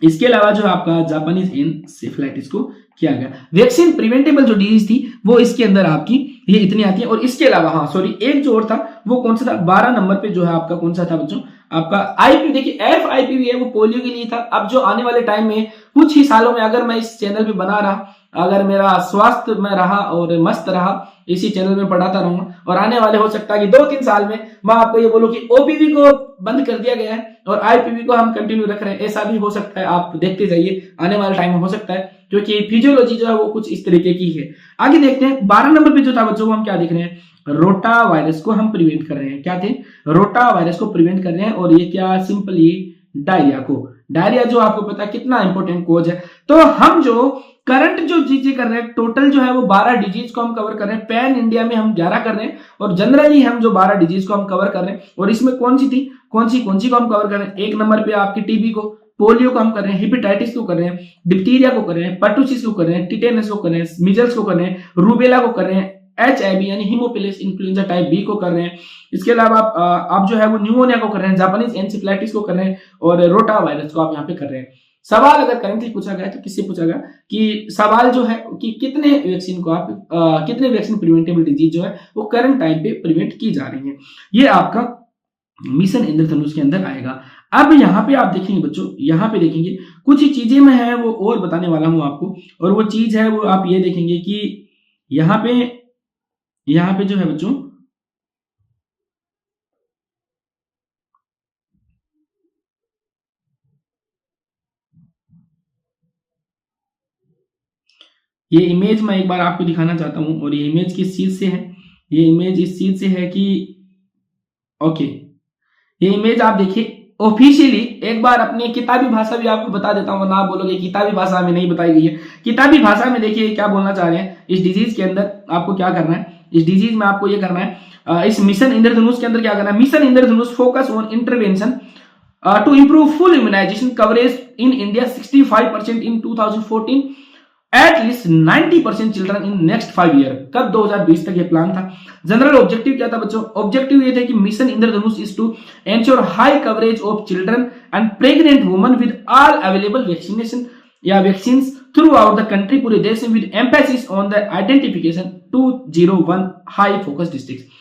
इसके अलावा जो आपका जापानीज एनसेफेलाइटिस को किया गया। वैक्सीन प्रिवेंटेबल जो डिजीज थी वो इसके अंदर आपकी ये इतनी आती है। और इसके अलावा एक जो और था वो कौन सा था, 12 नंबर पे जो है आपका कौन सा था बच्चों, आपका IPV। देखिए FIPV है वो पोलियो के लिए था। अब जो आने वाले टाइम में कुछ ही सालों में अगर मैं इस चैनल पे बना रहा, अगर मेरा स्वास्थ्य में रहा और मस्त रहा, इसी चैनल में पढ़ाता रहूंगा, और आने वाले हो सकता है कि 2-3 साल में मैं आपको ये बोलूं कि OPV को बंद कर दिया गया है और IPV को हम कंटिन्यू रख रहे हैं, ऐसा भी हो सकता है। आप देखते जाइए, आने वाले टाइम में हो सकता है, क्योंकि फिजियोलॉजी जो है वो कुछ इस तरीके की है। आगे देखते हैं 12 नंबर पे जो था बच्चों, हम क्या देख रहे हैं, रोटा वायरस को हम प्रिवेंट कर रहे हैं। क्या थे, रोटा वायरस को प्रिवेंट कर रहे हैं। और ये क्या, सिंपली डायरिया जो आपको पता है कितना इंपॉर्टेंट कोज है। तो हम जो करंट जो चीजें कर रहे हैं, टोटल जो है वो 12 डिजीज को हम कवर कर रहे हैं। पैन इंडिया में हम 11 कर रहे हैं, और जनरली हम जो 12 डिजीज को हम कवर कर रहे हैं। और इसमें कौन सी को हम कवर कर रहे हैं, 1 नंबर पे आपकी टीबी को, पोलियो को हम कर रहे हैं, हिपेटाइटिस को कर रहे हैं, डिप्थीरिया को कर रहे हैं, पर्टुसिस को कर रहे हैं, टिटेनस को कर रहे हैं, मिजल्स को कर रहे हैं, रूबेला को कर रहे हैं, HIV यानी हीमोफिलस इन्फ्लुएंजा टाइप बी को कर रहे हैं। इसके अलावा आप जो है वो न्यूमोनिया को कर रहे हैं, जापानीज एनसेफेलाइटिस को कर रहे हैं और रोटा वायरस को आप यहाँ पे कर रहे हैं। सवाल अगर करेंटली पूछा गया तो किससे पूछा गया कि सवाल जो है कि कितने वैक्सीन को आप कितने वैक्सीन प्रिवेंटेबल डिजीज जो है वो करंट टाइम पे प्रिवेंट की जा रही है, ये आपका मिशन इंद्रधनुष के अंदर आएगा। अब यहाँ पे आप देखेंगे बच्चों, यहाँ पे देखेंगे कुछ ही चीजें मैं है वो और बताने वाला हूं आपको, और वो चीज है वो आप ये देखेंगे कि यहाँ पे जो है बच्चों ये इमेज मैं एक बार आपको दिखाना चाहता हूं, और ये इमेज किस चीज से है, ये इमेज इस चीज से है कि ओके, ये इमेज आप देखिए ऑफिशियली एक बार अपनी किताबी भाषा भी आपको बता देता हूं, ना बोलोगे किताबी भाषा में नहीं बताई गई है। किताबी भाषा में देखिए क्या बोलना चाह रहे हैं, इस डिजीज के अंदर आपको क्या करना है, इस डिजीज में आपको ये करना है, इस मिशन इंद्रधनुष के अंदर क्या करना है, mission Indradhanush focus on intervention to improve full immunization coverage in India 65% इन 2014, at least 90% children in next 5 year. कब 2020 तक ये प्लान था। जनरल ऑब्जेक्टिव क्या था बच्चों, ऑब्जेक्टिव ये था कि mission Indradhanush is to ensure high coverage of children and pregnant women with all available vaccination या vaccine throughout the country, पूरे देश में, with emphasis on the identification 201 high focus district.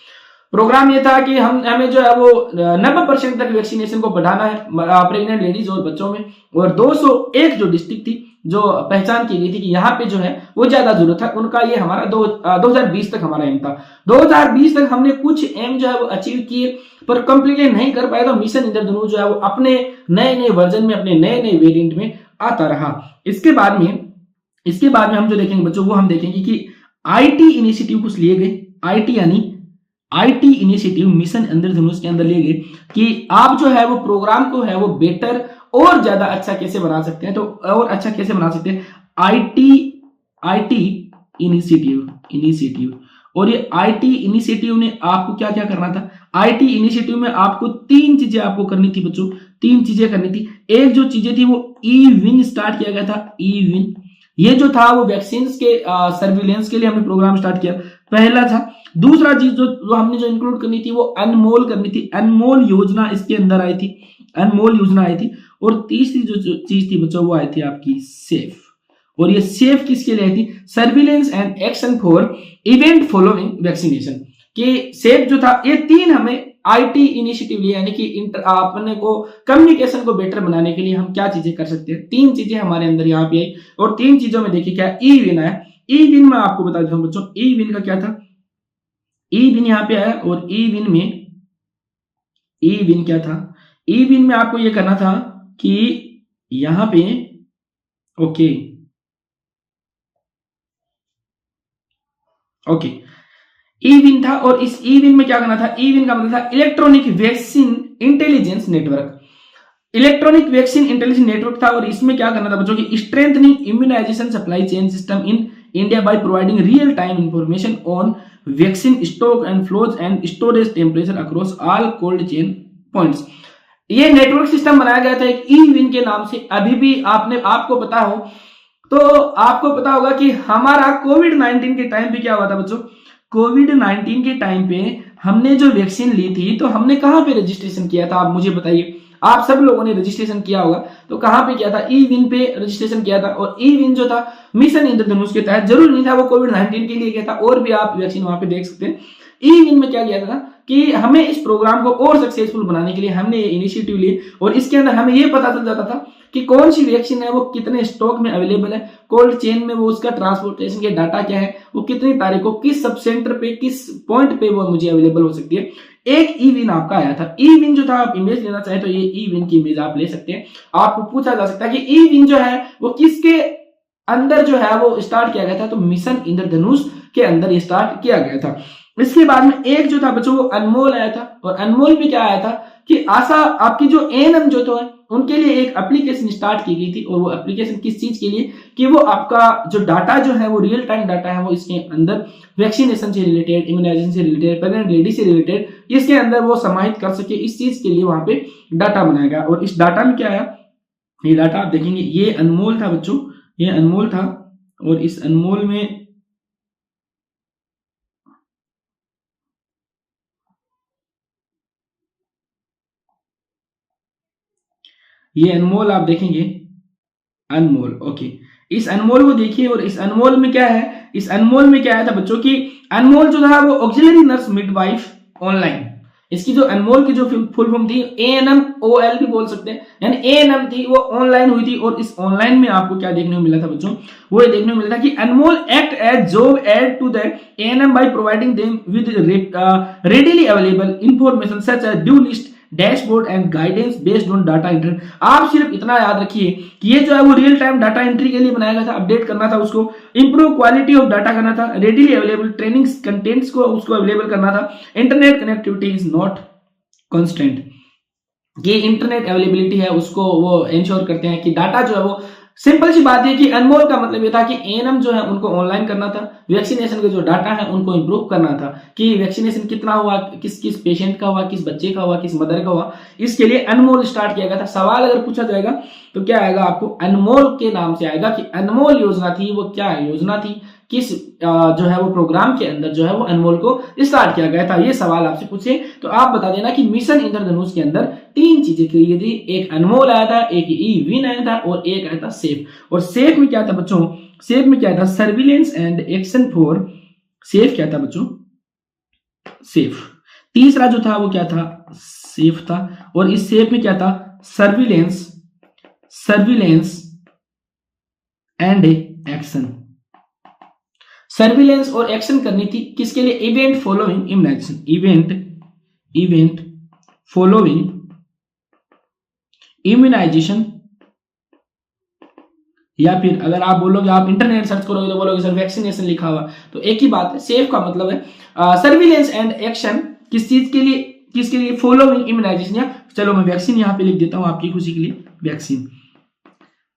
Programme ये था कि हमें जो है वो 90% तक वैक्सीनेशन को बढ़ाना है प्रेग्नेंट लेडीज और बच्चों में, और 201 जो डिस्ट्रिक्ट थी जो पहचान की गई थी कि यहाँ पे जो है वो ज्यादा जरूरत है उनका, ये हमारा 2020 तक हमारा एम था। 2020 तक हमने कुछ एम जो है वो अचीव किए, पर कंप्लीटली नहीं कर पाए, तो मिशन इंद्रधनुष जो है वो अपने नए नए वर्जन में, अपने नए नए वेरिएंट में आता रहा। इसके बाद में हम जो देखेंगे बच्चों, वो हम देखेंगे कि आईटी इनिशिएटिव कुछ लिए गए, आईटी इनिशिएटिव मिशन इंद्रधनुष के अंदर लिए गए कि आप जो है वो प्रोग्राम को है वो बेटर और ज्यादा अच्छा कैसे बना सकते हैं, तो और अच्छा कैसे बना सकते हैं, आईटी इनिशिएटिव। और ये आईटी इनिशिएटिव ने आपको क्या क्या करना था, आईटी इनिशिएटिव में आपको 3 चीजें आपको करनी थी बच्चों, 3 चीजें करनी थी। एक जो चीजें थी वो ई विन स्टार्ट किया गया था, ई विन ये जो था वो वैक्सीन के सर्विलेंस के लिए हमने प्रोग्राम स्टार्ट किया, पहला था। दूसरा चीज जो हमने जो इंक्लूड करनी थी वो अनमोल करनी थी, अनमोल योजना इसके अंदर आई थी, अनमोल योजना आई थी। और तीसरी जो चीज थी बच्चों वो आई थी आपकी सेफ, और ये सेफ किसके लिए आई थी, surveillance and action for event following vaccination. कि सेफ जो था, ये 3 हमें आईटी इनिशिएटिव लिया, यानी कि अपने को कम्युनिकेशन को बेटर बनाने के लिए हम क्या चीजें कर सकते हैं, 3 चीजें हमारे अंदर यहाँ पे आई, और 3 चीजों में देखिए क्या ई विन आया। ई विन में आपको बता देता हूं बच्चों, ई विन का क्या था, ई विन यहाँ पे आया, और ई विन क्या था, ई विन में आपको ये करना था कि यहां पे ओके ई विन था, और इस ई विन में क्या करना था, ई विन का मतलब था electronic vaccine intelligence network, electronic vaccine intelligence network था। और इसमें क्या करना था बच्चों की strengthening immunization supply chain system in India by providing real time information on vaccine stock and flows and storage temperature across all cold chain points. ये network system बनाया गया था एक ई विन के नाम से। अभी भी आपको पता हो तो आपको पता होगा कि हमारा कोविड-19 के टाइम पे क्या हुआ था बच्चों, कोविड-19 के टाइम पे हमने जो वैक्सीन ली थी तो हमने कहां पे रजिस्ट्रेशन किया था, आप मुझे बताइए। आप सब लोगों ने रजिस्ट्रेशन किया होगा, तो कहां पे किया था, ई विन पे रजिस्ट्रेशन किया था। और ई विन जो था मिशन इंद्रधनुष के तहत, जरूर नहीं था वो कोविड-19 के लिए किया था, और भी आप वैक्सीन वहां पे देख सकते हैं। ई विन में क्या किया था कि हमें इस प्रोग्राम को और सक्सेसफुल बनाने के लिए हमने ये इनिशिएटिव लिए, और इसके अंदर हमें ये पता चल जाता था कि कौन सी वैक्सीन है वो कितने स्टॉक में अवेलेबल है, कोल्ड चेन में वो उसका ट्रांसपोर्टेशन के डाटा क्या है, वो कितनी तारीख को किस सब सेंटर पे किस पॉइंट पे वो मुझे अवेलेबल हो सकती है। एक ई विन आपका आया था। ई विन जो था, आप इमेज लेना चाहे तो ये ई विन की इमेज आप ले सकते हैं। आपको पूछा जा सकता है कि ई विन जो है वो किसके अंदर जो है वो स्टार्ट किया गया था, तो मिशन इंद्रधनुष के अंदर ये स्टार्ट किया गया था। इसके बाद में एक जो था बच्चों वो अनमोल आया था, और अनमोल में क्या आया था कि आशा आपकी जो एएनएम जो तो है उनके लिए एक एप्लीकेशन स्टार्ट की गई थी। और वो एप्लीकेशन किस चीज के लिए, कि वो आपका जो डाटा जो है वो रियल टाइम डाटा है, वो इसके अंदर वैक्सीनेशन से रिलेटेड, इम्यूनाइजेशन से रिलेटेड, प्रेग्नेंट लेडी से रिलेटेड इसके अंदर वो समाहित कर सके, इस चीज के लिए वहां पे डाटा बनाया गया। और इस डाटा में क्या आया, ये डाटा आप देखेंगे, ये अनमोल था बच्चों, ये अनमोल था। और इस अनमोल में ये अनमोल आप देखेंगे, अनमोल, ओके। इस अनमोल को देखिए, और इस अनमोल में क्या है, इस अनमोल में क्या आया था बच्चों की, अनमोल जो था वो ऑक्सिलरी नर्स मिडवाइफ ऑनलाइन। इसकी जो अनमोल की जो फुल फॉर्म थी, ANMOL भी बोल सकते हैं, यानी ANM थी, वो ऑनलाइन हुई थी। और इस ऑनलाइन में आपको क्या देखने को मिला था बच्चों, वो ये देखने को मिला था कि Anmol act as job aid to the ANM by providing them with readily available information such as due list, dashboard and guidance based on data entry. आप सिर्फ इतना याद रखिए कि ये जो है वो रियल टाइम डाटा एंट्री के लिए बनाया गया था, अपडेट करना था उसको, इंप्रूव क्वालिटी ऑफ डाटा करना था, रेडिली अवेलेबल ट्रेनिंग कंटेंट्स को उसको अवेलेबल करना था, internet connectivity is not constant. ये इंटरनेट अवेलेबिलिटी है उसको वो इंश्योर करते हैं कि डाटा जो है वो, सिंपल सी बात है कि अनमोल का मतलब ये था कि ANM जो है उनको ऑनलाइन करना था, वैक्सीनेशन के जो डाटा है उनको इंप्रूव करना था कि वैक्सीनेशन कितना हुआ, किस किस पेशेंट का हुआ, किस बच्चे का हुआ, किस मदर का हुआ, इसके लिए अनमोल स्टार्ट किया गया था। सवाल अगर पूछा जाएगा तो क्या आएगा, आपको अनमोल के नाम से आएगा कि अनमोल योजना थी वो क्या योजना थी, किस जो है वो प्रोग्राम के अंदर जो है वो अनमोल को स्टार्ट किया गया था। ये सवाल आपसे पूछे तो आप बता देना कि मिशन इंद्रधनुष के अंदर 3 चीजें की थी, एक अनमोल आया था, एक E-विन आया था, और एक आया था सेफ। और सेफ में क्या था बच्चों, सेफ में क्या था, surveillance and action for safe, क्या था बच्चों, सेफ। तीसरा जो था वो क्या था, सेफ था। और इस सेफ में क्या था, surveillance, surveillance and action. Surveillance और एक्शन करनी थी किसके लिए, event following immunization, event following immunization. या फिर अगर आप बोलोगे, आप इंटरनेट सर्च करोगे तो बोलोगे सर वैक्सीनेशन लिखा हुआ, तो एक ही बात है, सेफ का मतलब है सर्विलेंस एंड एक्शन किस चीज के लिए, किसके लिए, फॉलोइंग इम्यूनाइजेशन। या चलो मैं वैक्सीन यहां पे लिख देता हूं आपकी खुशी के लिए, वैक्सीन।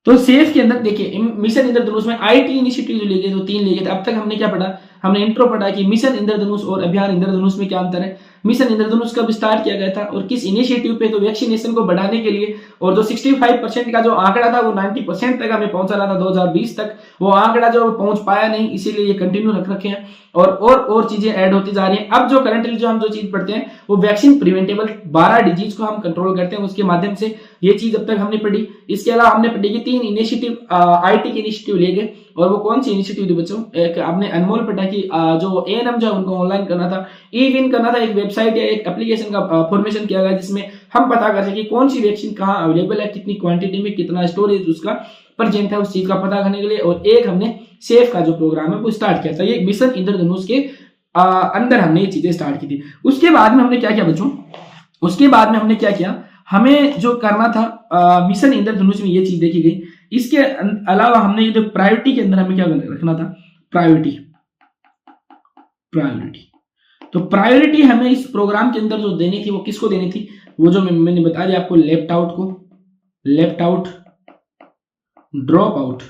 तो सेफ के अंदर देखिए, मिशन इंद्रधनुष में IT इनिशिएटिव जो लिए गए, तो 3 लिए गए थे। अब तक हमने क्या पढ़ा, हमने इंट्रो पढ़ा कि मिशन इंद्रधनुष और अभियान इंद्रधनुष में क्या अंतर है, मिशन इंद्रधनुष कब स्टार्ट किया गया था और किस इनिशिएटिव पे, तो वैक्सीनेशन को बढ़ाने के लिए। और जो 65% का जो आंकड़ा था वो 90% तक हमें पहुंचाना था 2020 तक, वो आंकड़ा जो पहुंच पाया नहीं, इसीलिए ये कंटिन्यू रख रखे हैं और चीजें ऐड होती जा रही हैं। अब जो करंटली जो हम जो चीज पढ़ते हैं वो वैक्सीन प्रिवेंटेबल 12 डिजीज को हम कंट्रोल करते हैं, उसके माध्यम से ये चीज अब तक हमने पढ़ी। इसके अलावा हमने पढ़ी कि 3 इनिशिएटिव IT के इनिशिएटिव ले गए, और वो कौन सी इनिशिएटिव थे बच्चों, एक आपने अनमोल पढ़ा कि जो ANM जो है उनको ऑनलाइन करना था, E-विन करना था, एक वेबसाइट या एक एप्लीकेशन का फॉर्मेशन किया गया जिसमें हम पता कर सके कौन सी वैक्सीन कहाँ अवेलेबल है, कितनी क्वांटिटी में, कितना स्टोरेज उसका प्रेजेंट है, उस चीज का पता करने के लिए। और एक हमने सेफ का जो प्रोग्राम है वो स्टार्ट किया था, ये मिशन इंद्रधनुष के अंदर हमने ये चीजें स्टार्ट की थी। उसके बाद में हमने क्या किया बच्चों, उसके बाद में हमने क्या किया, हमें जो करना था मिशन इंद्रधनुष में ये चीज देखी गई। इसके अलावा हमने ये जो प्रायोरिटी के अंदर हमें क्या रखना था, प्रायोरिटी। तो प्रायोरिटी हमें इस प्रोग्राम के अंदर जो देनी थी वो किसको देनी थी, वो जो मैंने बता दिया आपको, लेफ्ट आउट को, left out, drop out.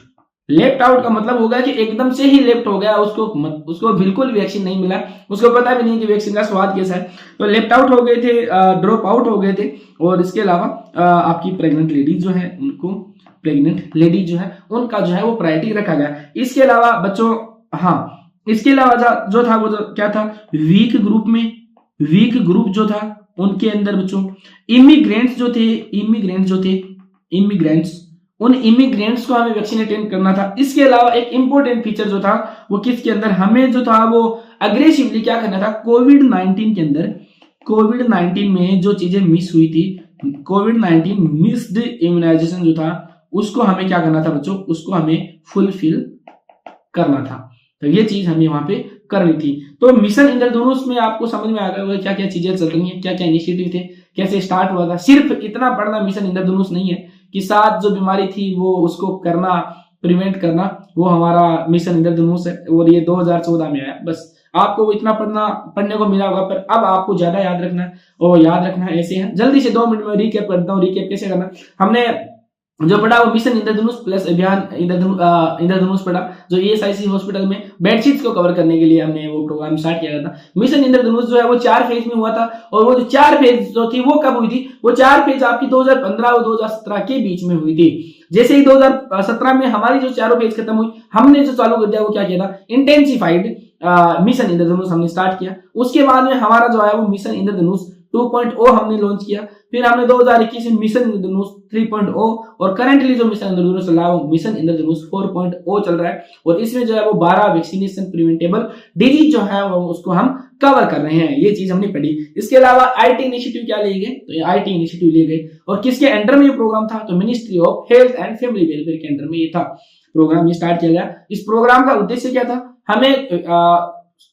Left out का मतलब होगा कि एकदम से ही लेफ्ट हो गया, उसको बिल्कुल वैक्सीन नहीं मिला, उसको पता भी नहीं कि वैक्सीन का स्वाद कैसा है, तो लेफ्ट आउट हो गए थे, ड्रॉप आउट हो गए थे। और इसके अलावा आपकी प्रेग्नेंट लेडीज जो है उनको, प्रेग्नेंट लेडीज जो है उनका जो है वो प्रायोरिटी रखा गया। इसके अलावा बच्चों, हाँ, इसके अलावा जो था वो क्या था, वीक ग्रुप में, वीक ग्रुप जो था उनके अंदर बच्चों इमिग्रेंट्स जो थे, इमिग्रेंट्स, उन इमिग्रेंट्स को हमें वैक्सीनेट करना था। इसके अलावा एक इंपॉर्टेंट फीचर जो था वो किसके अंदर, हमें जो था वो अग्रेसिवली क्या करना था, कोविड-19 के अंदर, कोविड-19 में जो चीजें मिस हुई थी, कोविड-19 मिस्ड इम्यूनाइजेशन जो था उसको हमें क्या करना था बच्चों, उसको हमें फुलफिल करना था। तो ये चीज हमें वहां पे करनी थी। तो मिशन इंद्रधनुष में आपको समझ में आ गया क्या क्या चीजें चल रही हैं, क्या क्या इनिशिएटिव थे, कैसे स्टार्ट हुआ था। सिर्फ इतना पढ़ना मिशन इंद्रधनुष नहीं है कि 7 जो बीमारी थी वो उसको करना, प्रिवेंट करना, वो हमारा मिशन इंद्रधनुष है और ये 2014 में आया। बस आपको इतना पढ़ने को मिला होगा, पर अब आपको ज्यादा याद रखना और याद रखना ऐसे है। जल्दी से 2 मिनट में रिकैप करता हूँ। रिकैप कैसे करना, हमने जो पढ़ा वो मिशन इंद्रधनुष प्लस अभियान इंद्रधनुष पढ़ा, जो ESIC हॉस्पिटल में बेडशीट्स को कवर करने के लिए हमने वो प्रोग्राम स्टार्ट किया था। मिशन इंद्रधनुष जो है वो 4 फेज में हुआ था, और वो जो 4 फेज जो थी वो कब हुई थी, वो 4 फेज आपकी 2015 और 2017 के बीच में हुई थी। जैसे ही 2017 में हमारी जो 4 फेज खत्म हुई, हमने जो चालू कर दिया वो क्या किया था, इंटेंसिफाइड मिशन इंद्रधनुष हमने स्टार्ट किया। उसके बाद में हमारा जो है वो मिशन इंद्रधनुष 2.0 हमने लॉन्च किया। फिर हमने 2021 में मिशन इंद्रधनुष 3.0 और करंटली जो मिशन इंद्रधनुष चल रहा है वो मिशन इंद्रधनुष 4.0 चल रहा है। और इसमें जो है वो 12 वैक्सीनेशन प्रिवेंटेबल डिजीज जो है वो उसको हम कवर कर रहे हैं, ये चीज हमने पढ़ी। इसके अलावा आईटी इनिशिएटिव क्या लिए गए, तो ये आईटी इनिशिएटिव लिए गए और किसके अंडर में ये प्रोग्राम था, तो ministry of health and family welfare के अंडर में ये था प्रोग्राम, ये स्टार्ट किया गया। इस प्रोग्राम का उद्देश्य क्या था, हमें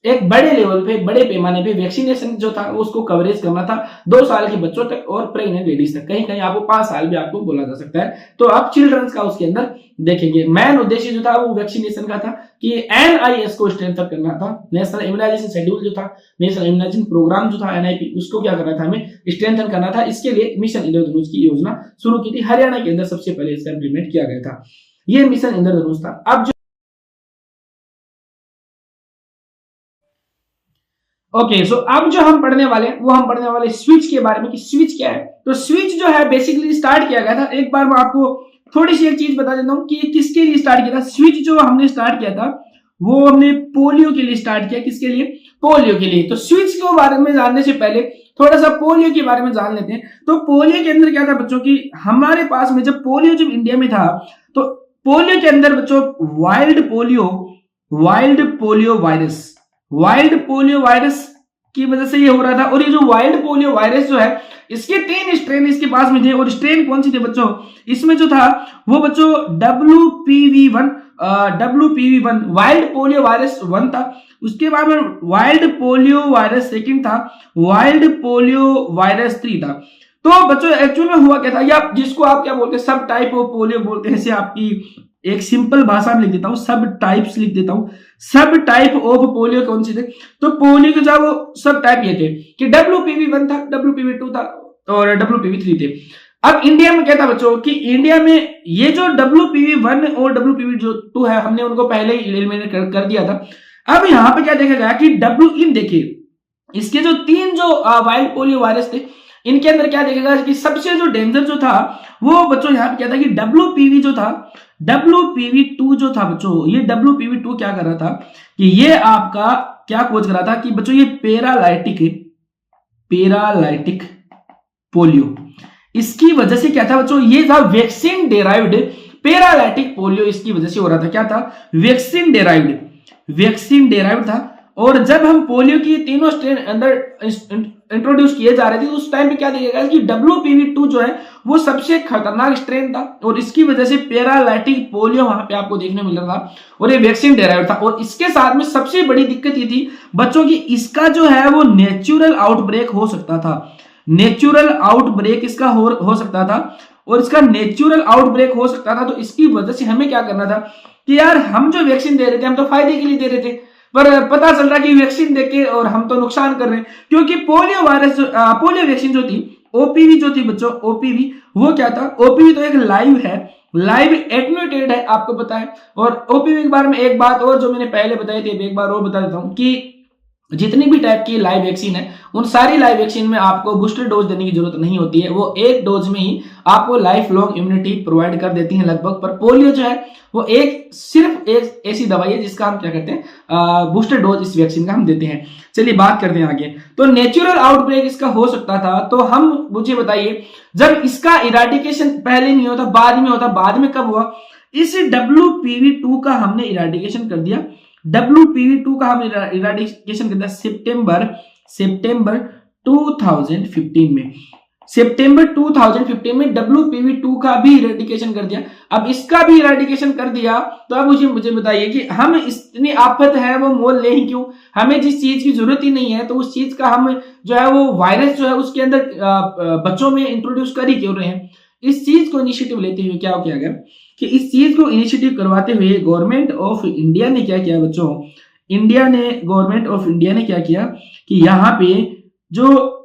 एक बड़े लेवल पे, बड़े पैमाने पे वैक्सीनेशन जो था उसको कवरेज करना था 2 साल के बच्चों तक और प्रेग्नेंट लेडीज तक, कहीं कहीं आपको 5 साल भी आपको बोला जा सकता है। तो आप चिल्ड्रंस का उसके अंदर देखेंगे। मेन उद्देश्य जो था वो वैक्सीनेशन का था कि एनआईएस को स्ट्रेंथन करना था, नेशनल इम्यूनाइजेशन शेड्यूल जो था, नेशनल इम्यूनाइजेशन प्रोग्राम जो था एनआईपी, उसको क्या करना था, हमें स्ट्रेंथन करना था। इसके लिए मिशन इंद्रधनुष की योजना शुरू की थी, हरियाणा के अंदर सबसे पहले इसका इंप्लीमेंट किया गया था, ये मिशन इंद्रधनुष था। अब ओके सो अब जो हम पढ़ने वाले हैं वो हम पढ़ने वाले स्विच के बारे में कि स्विच क्या है। तो स्विच जो है बेसिकली स्टार्ट किया गया था, एक बार मैं आपको थोड़ी सी एक चीज बता देता हूँ कि किसके लिए स्टार्ट किया था। स्विच जो हमने स्टार्ट किया था वो हमने पोलियो के लिए स्टार्ट किया। किसके लिए, पोलियो के लिए। तो स्विच के बारे में जानने से पहले थोड़ा सा पोलियो के बारे में जान लेते हैं। तो पोलियो के अंदर क्या था बच्चों की, हमारे पास में जब पोलियो जब इंडिया में था तो पोलियो के अंदर बच्चों वाइल्ड पोलियो वायरस की वजह से ये हो रहा था। और ये जो वाइल्ड पोलियो वायरस जो है इसके 3 स्ट्रेन इसके पास में थे। और स्ट्रेन कौन सी थे बच्चों, इसमें जो था वो बच्चों WPV1 वाइल्ड पोलियो वायरस 1 था। उसके बाद में वाइल्ड पोलियो वायरस 2 था, वाइल्ड पोलियो वायरस 3 था। तो बच्चों एक्चुअल में हुआ क्या था, या जिसको आप क्या बोलते हैं सब टाइप ऑफ पोलियो बोलते हैं, ऐसे आपकी एक सिंपल भाषा में लिख देता हूं, सब टाइप्स लिख देता हूं। सब टाइप ऑफ पोलियो कौन से थे, तो पोलियो के जो वो सब टाइप ये थे कि WPV1 था, WPV2 था और WPV3 थे। अब इंडिया में क्या था बच्चों कि इंडिया में ये जो WPV1 और WPV2 है हमने उनको पहले ही एलिमिनेट कर दिया था। अब यहाँ पे क्या देखा गया कि इन देखिए इसके जो 3 जो वाइल्ड पोलियो वायरस थे इनके अंदर क्या देखेगा कि सबसे जो डेंजर जो था वो बच्चों यहाँ पे क्या था कि WPV जो था, WPV2 जो था बच्चों, ये WPV2 क्या कर रहा था कि ये आपका क्या खोज कर रहा था कि बच्चों ये पैरालाइटिक पोलियो, इसकी वजह से क्या था बच्चों, ये था वैक्सीन डेराइव्ड पैरालाइटिक पोलियो, इसकी वजह से हो रहा था। क्या था, वैक्सीन डेराइव्ड था। और जब हम पोलियो की तीनों स्ट्रेन अंदर इंट्रोड्यूस किए जा रहे थे उस टाइम पे क्या देखिएगा कि WPV2 जो है वो सबसे खतरनाक स्ट्रेन था और इसकी वजह से पैरालाइटिक पोलियो वहां पे आपको देखने मिल रहा था और ये वैक्सीन डेराइव्ड था। और इसके साथ में सबसे बड़ी दिक्कत ये थी बच्चों की, इसका जो है वो नेचुरल आउटब्रेक हो सकता था, नेचुरल आउटब्रेक इसका हो सकता था और इसका नेचुरल आउटब्रेक हो सकता था। तो इसकी वजह से हमें क्या करना था कि यार हम जो वैक्सीन दे रहे थे हम तो फायदे के लिए दे रहे थे, पर पता चल रहा कि वैक्सीन देके और हम तो नुकसान कर रहे हैं। क्योंकि पोलियो वैक्सीन जो थी OPV जो थी बच्चों, OPV वो क्या था, OPV तो एक लाइव एटेन्यूएटेड है, आपको पता है। और OPV के बारे में एक बात और जो मैंने पहले बताई थी एक बार और बता देता हूं कि जितनी भी टाइप की लाइव वैक्सीन है उन सारी लाइव वैक्सीन में आपको बूस्टर डोज देने की जरूरत नहीं होती है, वो एक डोज में ही आपको लाइफ लॉन्ग इम्यूनिटी प्रोवाइड कर देती है लगभग। पर पोलियो जो है वो सिर्फ एक ऐसी दवाई है जिसका हम क्या करते हैं, बूस्टर डोज इस वैक्सीन का हम देते हैं। चलिए बात करते हैं आगे। तो नेचुरल आउटब्रेक इसका हो सकता था, तो हम मुझे बताइए जब इसका इराडिकेशन पहले नहीं होता बाद में होता, बाद में कब हुआ, इस WPV2 का हमने इराडिकेशन कर दिया, WPV2 का हम इराडिकेशन कर दिया सितंबर 2015 में, सितंबर 2015 में WPV2 का भी इरेडिकेशन कर दिया। अब इसका भी इरेडिकेशन कर दिया तो अब मुझे बताइए कि हम इतनी आफत है वो मोल ले ही क्यों, हमें जिस चीज की जरूरत ही नहीं है तो उस चीज का हम जो है वो वायरस जो है उसके अंदर बच्चों में इंट्रोड्यूस कर ही क्यों रहे हैं। इस चीज को इनिशिएटिव लेते हुए क्या किया गया कि इस चीज को इनिशिएटिव करवाते हुए गवर्नमेंट ऑफ इंडिया ने क्या किया बच्चों, गवर्नमेंट ऑफ इंडिया ने क्या किया कि यहाँ पे जो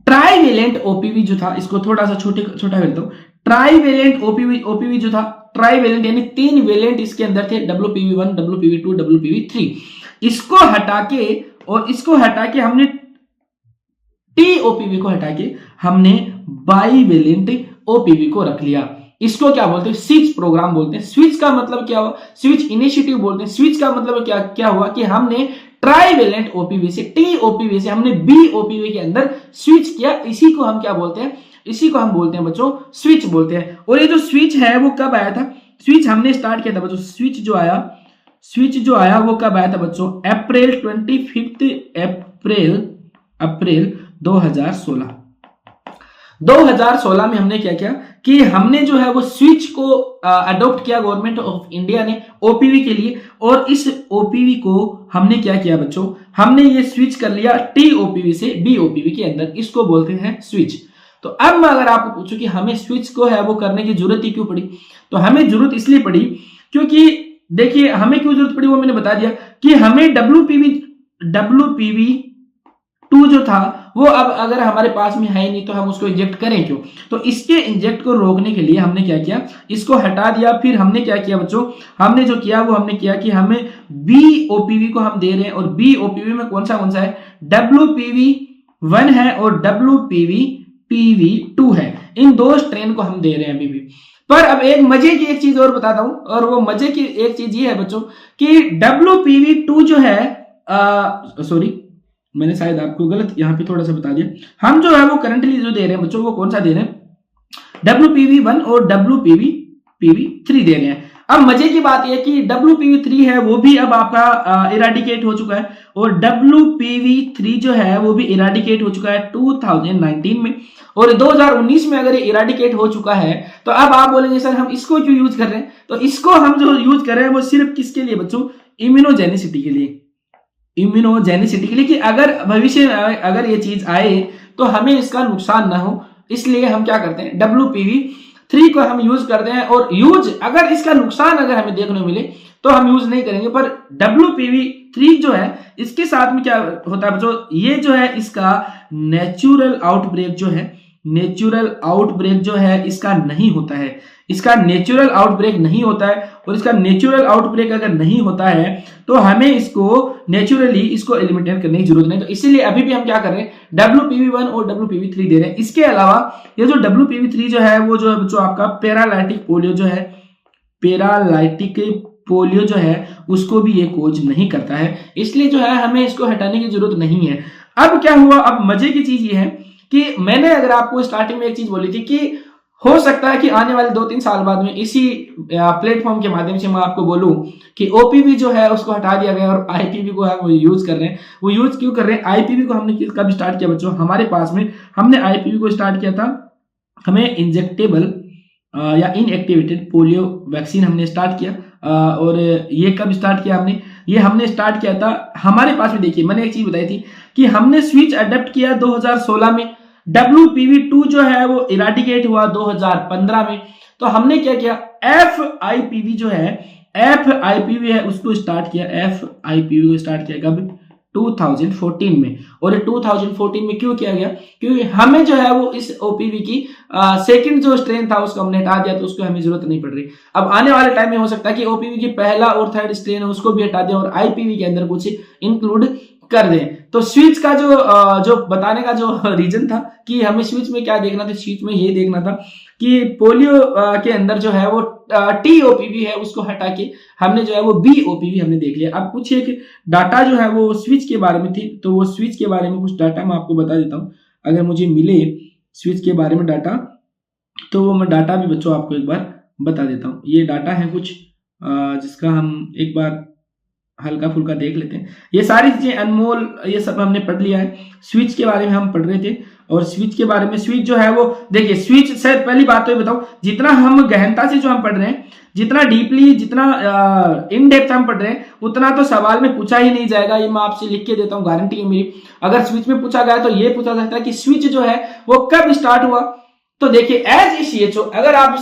ट्राईवेलेंट OPV जो था, इसको थोड़ा सा छोटा कर दो, ट्राईवेलेंट OPV जो था, ट्राईवेलेंट यानी 3 वेलेंट इसके अंदर थे, WPV1 WPV2 WPV3, इसको हटा के हमने TOPV को हटा के हमने बाईवेलेंट OPV को रख लिया। इसको क्या बोलते हैं, स्विच प्रोग्राम बोलते हैं। स्विच का मतलब क्या हुआ, स्विच इनिशिएटिव बोलते हैं। स्विच का मतलब क्या क्या हुआ कि हमने ट्राईवेलेंट ओपीवी से, टीओपीवी से हमने बीओपीवी के अंदर स्विच किया। इसी को हम क्या बोलते हैं, इसी को हम बोलते हैं बच्चों स्विच बोलते हैं। और ये जो स्विच है वो कब आया था, स्विच हमने स्टार्ट किया था बच्चों, स्विच जो आया वो कब आया था बच्चों, अप्रैल 25 अप्रैल 2016 में हमने क्या किया कि हमने जो है वो स्विच को अडॉप्ट किया गवर्नमेंट ऑफ इंडिया ने ओपीवी के लिए। और इस ओपीवी को हमने क्या किया बच्चों, हमने ये स्विच कर लिया टीओपीवी से बीओपीवी के अंदर, इसको बोलते हैं स्विच। तो अब मैं अगर आपको पूछूं कि हमें स्विच को है वो करने की जरूरत ही क्यों पड़ी, तो हमें जरूरत इसलिए पड़ी क्योंकि देखिए हमें क्यों जरूरत पड़ी वो मैंने बता दिया कि हमें WPV 2 जो था वो अब अगर हमारे पास में है ही नहीं तो हम उसको इंजेक्ट करें क्यों। तो इसके इंजेक्ट को रोकने के लिए हमने क्या किया, इसको हटा दिया। फिर हमने क्या किया बच्चों, हमने जो किया वो हमने किया कि हमें बीओपीवी को हम दे रहे हैं, और बीओपीवी में कौन सा है, WPV1 है और WPV2 है, इन दो स्ट्रेन को हम दे रहे हैं अभी भी। पर अब एक मजे की एक चीज और बताता हूं, और वो मजे की एक चीज ये है बच्चों कि WPV2 जो है सॉरी मैंने शायद आपको गलत यहाँ पे थोड़ा सा बता दिया। हम जो है वो करंटली जो दे रहे हैं बच्चों वो कौन सा दे रहे हैं, WPV1 और WPV3 दे रहे हैं। अब मजे की बात यह कि WPV3 है वो भी अब आपका इराडिकेट हो चुका है, और WPV3 जो है वो भी इराडिकेट हो चुका है 2019 में। और 2019 में अगर ये इराडिकेट हो चुका है तो अब आप बोलेंगे सर हम इसको क्यों यूज कर रहे हैं, तो इसको हम जो यूज कर रहे हैं वो सिर्फ किसके लिए बच्चों, इम्यूनोजेनिसिटी के लिए, इम्यूनोजेनिसिटी के लिए, कि अगर भविष्य में अगर ये चीज आए तो हमें इसका नुकसान ना हो, इसलिए हम क्या करते हैं WPV3 को हम यूज करते हैं। और यूज अगर इसका नुकसान अगर हमें देखने मिले तो हम यूज नहीं करेंगे। पर WPV3 जो है इसके साथ में क्या होता है बच्चों, ये जो है इसका नेचुरल आउटब्रेक जो है इसका नहीं होता है, इसका नेचुरल आउटब्रेक नहीं होता है। और इसका नेचुरल आउटब्रेक अगर नहीं होता है तो हमें इसको नेचुरली इसको एलिमिनेट करने की जरूरत नहीं। तो इसीलिए अभी भी हम क्या कर रहे हैं, WPV1 और WPV3 दे रहे हैं। इसके अलावा ये जो WPV3 जो है वो जो है बच्चों आपका पैरालाइटिक पोलियो जो है उसको भी ये कोज नहीं करता है, इसलिए जो है हमें इसको हटाने की जरूरत नहीं है। अब क्या हुआ, अब मजे की चीज ये है कि मैंने अगर आपको स्टार्टिंग में एक चीज बोली थी कि हो सकता है कि आने वाले 2-3 साल बाद में इसी प्लेटफॉर्म के माध्यम से मैं आपको बोलूं कि ओपीवी जो है उसको हटा दिया गया और आईपीवी को हम यूज कर रहे हैं। वो यूज क्यों कर रहे हैं, आईपीवी को हमने कब स्टार्ट किया बच्चों, हमारे पास में हमने आईपीवी को स्टार्ट किया था, हमें इंजेक्टेबल या इनएक्टिवेटेड पोलियो वैक्सीन हमने स्टार्ट किया। और ये कब स्टार्ट किया हमने स्टार्ट किया था, हमारे पास में देखिए मैंने एक चीज बताई थी कि हमने स्विच अडेप्ट किया 2016 में, WPV2 जो है वो इराडिकेट हुआ 2015 में। तो हमने क्या किया, FIPV जो है FIPV है उसको स्टार्ट किया, FIPV को स्टार्ट किया कब, 2014 में। और ये 2014 में क्यों किया गया, क्योंकि हमें जो है वो इस ओपीवी की सेकंड जो स्ट्रेन था उसको हमने हटा दिया, तो उसको हमें जरूरत नहीं पड़ रही। अब आने वाले टाइम में हो सकता है कि ओपीवी की पहला और थर्ड स्ट्रेन है उसको भी हटा दें और आईपीवी के अंदर कुछ इंक्लूड कर दें। तो स्विच का जो बताने का जो रीजन था कि हमें स्विच में क्या देखना था, स्विच में ये देखना था कि पोलियो के अंदर जो है वो टीओपीवी है उसको हटा के हमने जो है वो बीओपीवी हमने देख लिया। अब कुछ एक डाटा जो है वो स्विच के बारे में थी, तो वो स्विच के बारे में कुछ डाटा मैं आपको बता देता हूँ। अगर मुझे मिले स्विच के बारे में डाटा तो वो मैं डाटा भी बच्चों आपको एक बार बता देता हूँ। ये डाटा है कुछ जिसका हम एक बार हल्का फुल्का देख लेते हैं। ये सारी चीजें अनमोल ये सब हमने पढ़ लिया है, स्विच के बारे में हम पढ़ रहे थे। और स्विच के बारे में, स्विच जो है वो देखिए स्विच से पहली बात तो ये बताऊं, जितना हम गहनता से जो हम पढ़ रहे हैं, जितना डीपली, जितना इन डेप्थ हम पढ़ रहे हैं, उतना तो सवाल में पूछा ही नहीं जाएगा। ये मैं आपसे लिख के देता हूँ, गारंटी है मेरी। अगर स्विच में पूछा गया तो ये पूछा सकता है कि स्विच जो है वो कब स्टार्ट हुआ। तो देखिए एज ए CHO अगर आप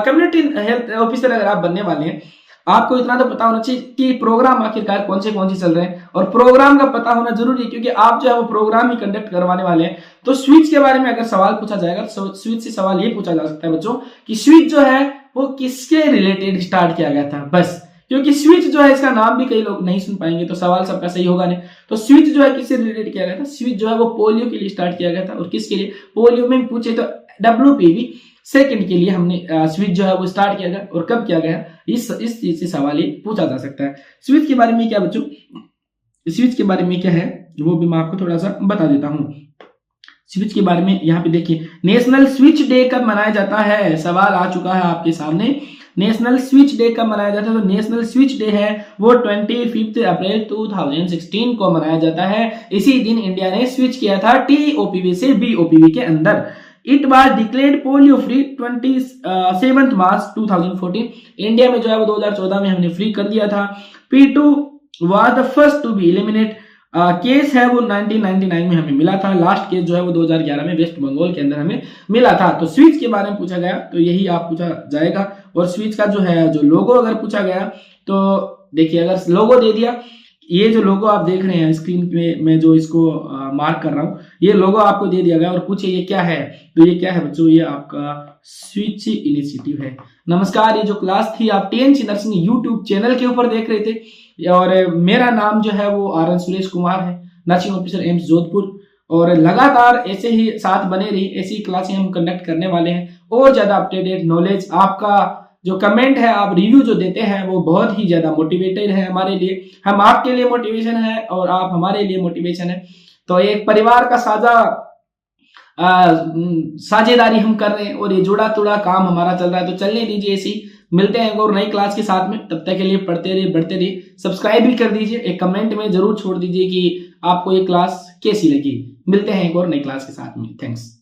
कम्युनिटी हेल्थ ऑफिसर अगर आप बनने वाले हैं, आपको इतना तो पता होना चाहिए कि प्रोग्राम आखिरकार कौन से चल रहे हैं, और प्रोग्राम का पता होना जरूरी है क्योंकि आप जो है वो प्रोग्राम ही कंडक्ट करवाने वाले हैं। तो स्विच के बारे में अगर सवाल पूछा जाएगा तो स्विच से सवाल ये पूछा जा सकता है बच्चों कि स्विच जो है वो किसके रिलेटेड स्टार्ट किया गया था, बस। क्योंकि स्विच जो है इसका नाम भी कई लोग नहीं सुन पाएंगे तो सवाल सबका सही होगा नहीं। तो स्विच जो है किससे रिलेटेड किया गया था, स्विच जो है वो पोलियो के लिए स्टार्ट किया गया था। और किसके लिए, पोलियो में पूछे तो WPV सेकंड के लिए हमने स्विच जो है वो स्टार्ट किया गया और कब किया गया, इस चीज से सवाल ये पूछा जा सकता है। स्विच के बारे में क्या बच्चों, स्विच के बारे में क्या है वो भी मैं आपको थोड़ा सा बता देता हूं। स्विच के बारे में यहाँ पे देखिए, नेशनल स्विच डे कब मनाया जाता है, सवाल आ चुका है आपके सामने। नेशनल स्विच डे कब मनाया जाता है, तो नेशनल स्विच डे है वो 25 अप्रैल 2016 को मनाया जाता है। इसी दिन इंडिया ने स्विच किया था TOPV से BOPV के अंदर। It was declared polio free 27 March 2014। India में जो है वो 2014 में हमने फ्री कर दिया था। P2 was the first to be eliminate. Case है वो 1999 में हमें मिला था। लास्ट केस जो है वो 2011 में वेस्ट बंगाल के अंदर हमें मिला था। तो स्विच के बारे में पूछा गया तो यही आप पूछा जाएगा। और स्विच का जो है जो लोगो अगर पूछा गया तो देखिए, अगर लोगो दे दिया, ये जो लोगो आप देख रहे हैं स्क्रीन पे, मैं जो इसको मार्क कर रहा हूं, ये लोगो आपको दे दिया गया और पूछे ये क्या है, तो ये क्या है बच्चों, ये आपका स्विच इनिशिएटिव है। नमस्कार, ये जो क्लास थी आप TNC नर्सिंग यूट्यूब चैनल के ऊपर देख रहे थे और मेरा नाम जो है वो RN सुरेश कुमार है, नर्सिंग ऑफिसर एम्स जोधपुर। और लगातार ऐसे ही साथ बने रही, ऐसी क्लासें हम कंडक्ट करने वाले हैं। और ज्यादा अपडेटेड नॉलेज, आपका जो कमेंट है, आप रिव्यू जो देते हैं वो बहुत ही ज्यादा मोटिवेटेड है हमारे लिए। हम आपके लिए मोटिवेशन है और आप हमारे लिए मोटिवेशन है। तो एक परिवार का साझेदारी हम कर रहे हैं और ये जुड़ा तुड़ा काम हमारा चल रहा है। तो चलने दीजिए ऐसे ही, मिलते हैं और नई क्लास के साथ में। तब तक के लिए पढ़ते रहिए, बढ़ते रहिए। सब्सक्राइब भी कर दीजिए, एक कमेंट में जरूर छोड़ दीजिए कि आपको ये क्लास कैसी लगी। मिलते हैं एक और नई क्लास के साथ में। थैंक्स।